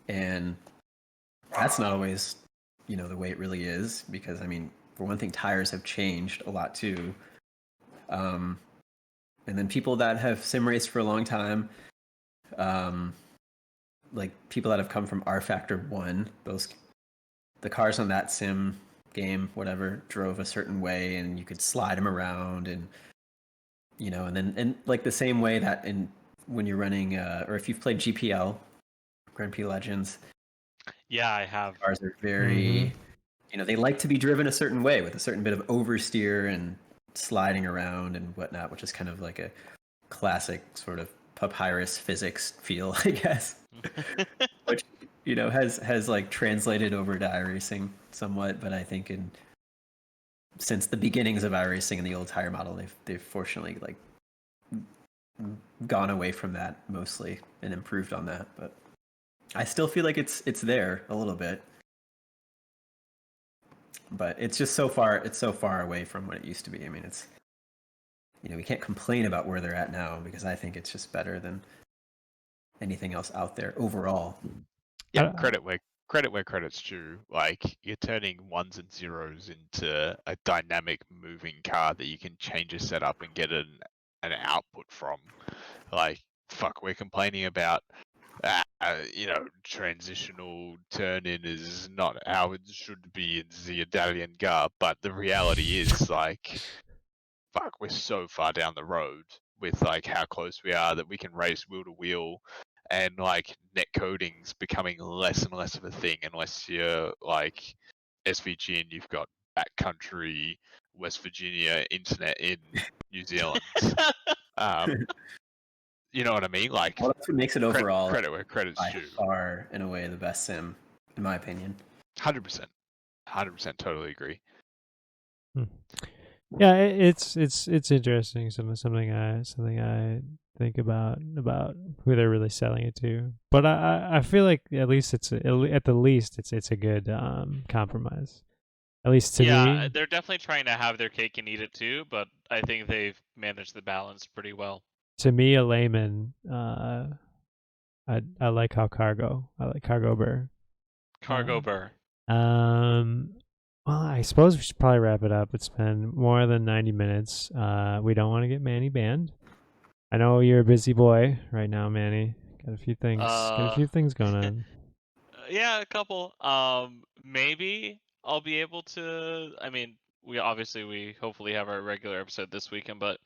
and that's not always the way it really is, because I mean, for one thing, tires have changed a lot too, and then people that have sim raced for a long time, like people that have come from R Factor 1, the cars on that sim game, whatever, drove a certain way, and you could slide them around, and and like the same way that when you're running, or if you've played GPL, Grand Prix Legends. Yeah, I have. Cars are very, they like to be driven a certain way with a certain bit of oversteer and sliding around and whatnot, which is kind of like a classic sort of papyrus physics feel, I guess, which has like translated over to iRacing somewhat. But I think since the beginnings of iRacing in the old tire model, they've fortunately like gone away from that mostly and improved on that. But I still feel like it's there a little bit, but it's just so far away from what it used to be. I mean, it's we can't complain about where they're at now, because I think it's just better than anything else out there overall. Yeah, credit where credit's due. Like, you're turning ones and zeros into a dynamic moving car that you can change a setup and get an output from. Like, fuck, we're complaining about transitional turn-in is not how it should be in the Italian car, but the reality is, like, fuck, we're so far down the road with, like, how close we are that we can race wheel to wheel, and, like, net coding's becoming less and less of a thing unless you're, like, SVG and you've got backcountry West Virginia internet in New Zealand. You know what I mean? Like, well, that's what makes it overall credit where credit's due. Far in a way the best sim, in my opinion. 100%, totally agree. Yeah, it's interesting. Something I think about who they're really selling it to. But I feel like at the least it's a good compromise. At least to me. Yeah, they're definitely trying to have their cake and eat it too, but I think they've managed the balance pretty well. To me, a layman, I like how Cargo. I like Cargo Burr. Cargo Burr. Well, I suppose we should probably wrap it up. It's been more than 90 minutes. We don't want to get Manny banned. I know you're a busy boy right now, Manny. Got a few things going on. Yeah, a couple. Maybe I'll be able to. I mean, we hopefully have our regular episode this weekend, but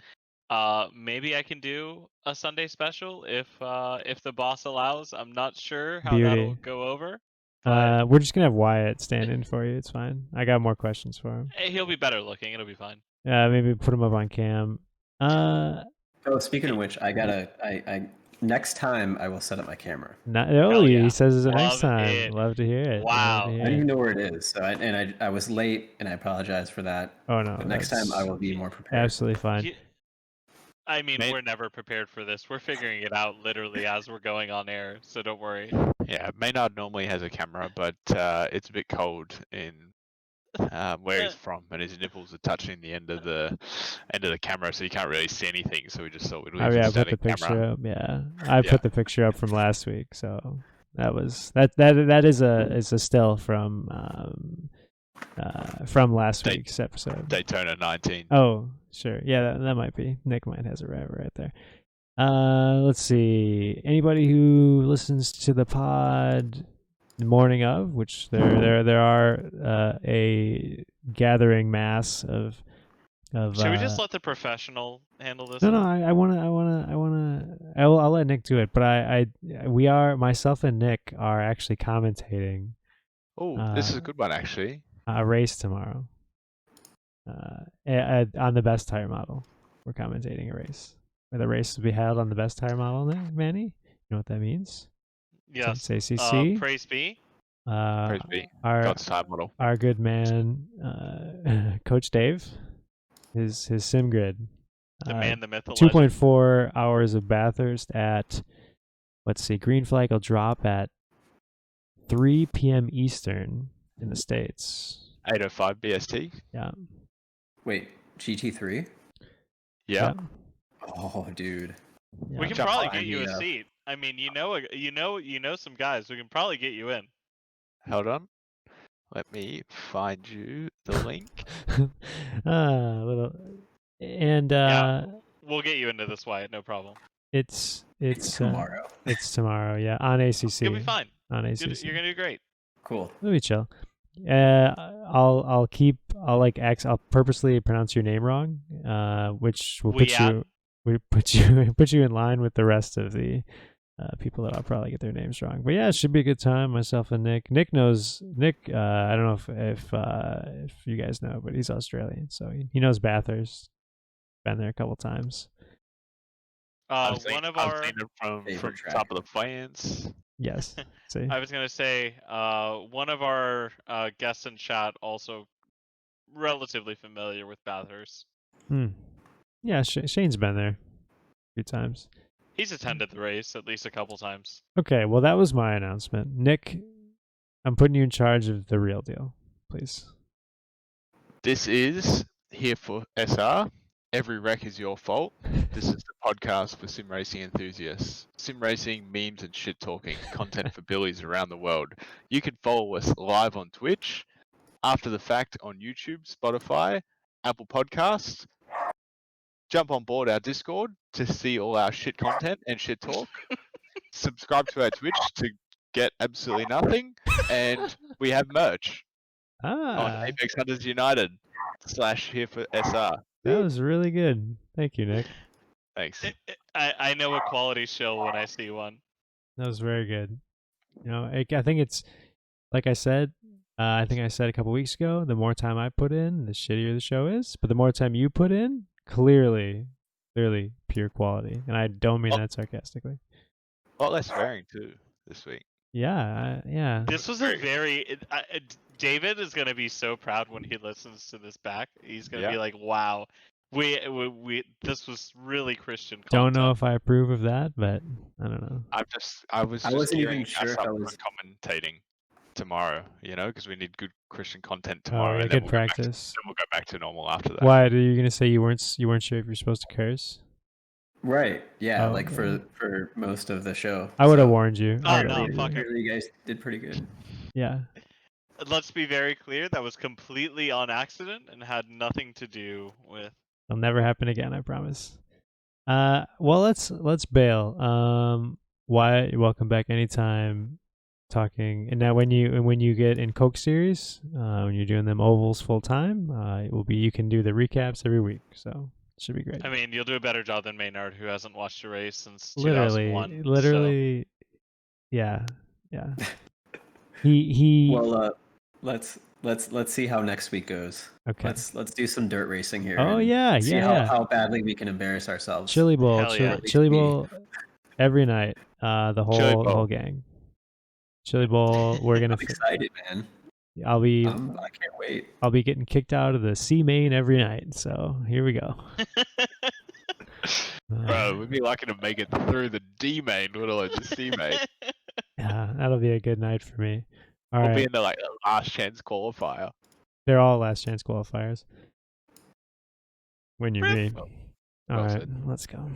maybe I can do a Sunday special if the boss allows. I'm not sure how that'll Beauty. go over, but We're just gonna have Wyatt stand in for you. It's fine. I got more questions for him. he'll be better looking. It'll be fine. Maybe put him up on cam. Oh, speaking of which, I next time I will set up my camera. Hell yeah. He says it's the next Love time. it. Love to hear it. Wow. Love to I hear don't it. even know where it is, so I was late and I apologize for that. Oh no. But next time I will be more prepared. Absolutely fine. I mean, we're never prepared for this. We're figuring it out literally as we're going on air, so don't worry. Yeah, Maynard normally has a camera, but it's a bit cold in where he's from, and his nipples are touching the end of the camera, so you can't really see anything. So we just thought we'd leave I a put static the picture camera. up. Yeah, I put the picture up from last week, so that is a still from last week's episode. Daytona 19. Oh, sure. Yeah, that might be. Nick might has it right there. Let's see. Anybody who listens to the pod the morning of, which there are a gathering mass of. Should we just let the professional handle this? No, I'll let Nick do it, but we are, myself and Nick are actually commentating Oh, this is a good one actually. a race tomorrow. On the best tire model, we're commentating a race. Where the race will be held on the best tire model, Manny. You know what that means? Yes. Say CC. Praise be. Praise be. Our God's time model. our good man, Coach Dave, his sim grid. The man, the myth, the legend. 2.4 hours of Bathurst at, let's see, green flag will drop at 3 p.m. Eastern in the States. 805 BST. Yeah. Wait, GT3? Yeah. Oh, dude. Yeah. We can Jump probably on, get you a yeah. seat. I mean, you know some guys. We can probably get you in. Hold on. Let me find you the link. Little, and Yeah. We'll get you into this, Wyatt. No problem. it's Tomorrow. it's tomorrow. Yeah, on ACC. You'll be fine. On ACC. You're gonna do great. Cool. It'll be chill. I'll purposely pronounce your name wrong, which will put you in line with the rest of the people that I'll probably get their names wrong. But yeah, it should be a good time. Myself and Nick. Nick. I don't know if you guys know, but he's Australian, so he knows Bathurst. Been there a couple times. I've seen One of I've our. seen it from Favorite track. top of the fans. Yes. See. I was gonna say, one of our guests in chat also relatively familiar with Bathurst. Yeah, Shane's been there a few times. He's attended the race at least a couple times. Okay, well that was my announcement. Nick, I'm putting you in charge of the real deal, please. This is Here for SR. Every wreck is your fault. This is the podcast for sim racing enthusiasts. Sim racing, memes, and shit talking. Content for billies around the world. You can follow us live on Twitch, after the fact on YouTube, Spotify, Apple Podcasts. Jump on board our Discord to see all our shit content and shit talk. Subscribe to our Twitch to get absolutely nothing. And we have merch on Apex Hunters United / Here for SR. That was really good. Thank you, Nick. Thanks. I know a quality shill when I see one. That was very good. You know, I think it's like I said. I think I said a couple weeks ago. The more time I put in, the shittier the show is. But the more time you put in, clearly pure quality. And I don't mean that sarcastically. A lot less swearing too this week. Yeah. This was a very. David is gonna be so proud when he listens to this back. He's gonna be like, "Wow, we this was really Christian content." Don't know if I approve of that, but I don't know. I wasn't even gearing sure us if up I for was- commentating tomorrow. You know, because we need good Christian content Oh, tomorrow. yeah, and then good we'll go back to- practice. then we'll go back to normal after that. Why are you gonna say you weren't sure if you're supposed to curse? Right. Yeah, Oh, like okay. for most of the show. I would have So, warned you. Oh, I no, would've warned fuck you. it. You guys did pretty good. Yeah. let's be very clear. That was completely on accident and had nothing to do with. It'll never happen again, I promise. Well, let's bail. Wyatt, you're welcome back anytime. Talking, and now when you get in Coke Series, when you're doing them ovals full time, it will be, you can do the recaps every week, so it should be great. I mean, you'll do a better job than Maynard, who hasn't watched a race since literally, 2001. literally, yeah. He. Well, let's see how next week goes. Okay. Let's do some dirt racing here. Oh and yeah, see yeah. how badly we can embarrass ourselves. Chili bowl, Hell yeah. chili bowl, every night. The Chili whole bowl. gang. Chili bowl. We're gonna. I'm excited, man. I'll be. I can't wait. I'll be getting kicked out of the C main every night. So here we go. Bro, we'd be lucky to make it through the D main, let alone the C main. Yeah, that'll be a good night for me. All We'll right, be in the last chance qualifier. they're all last chance qualifiers. When you're me. Well All right, said. let's go.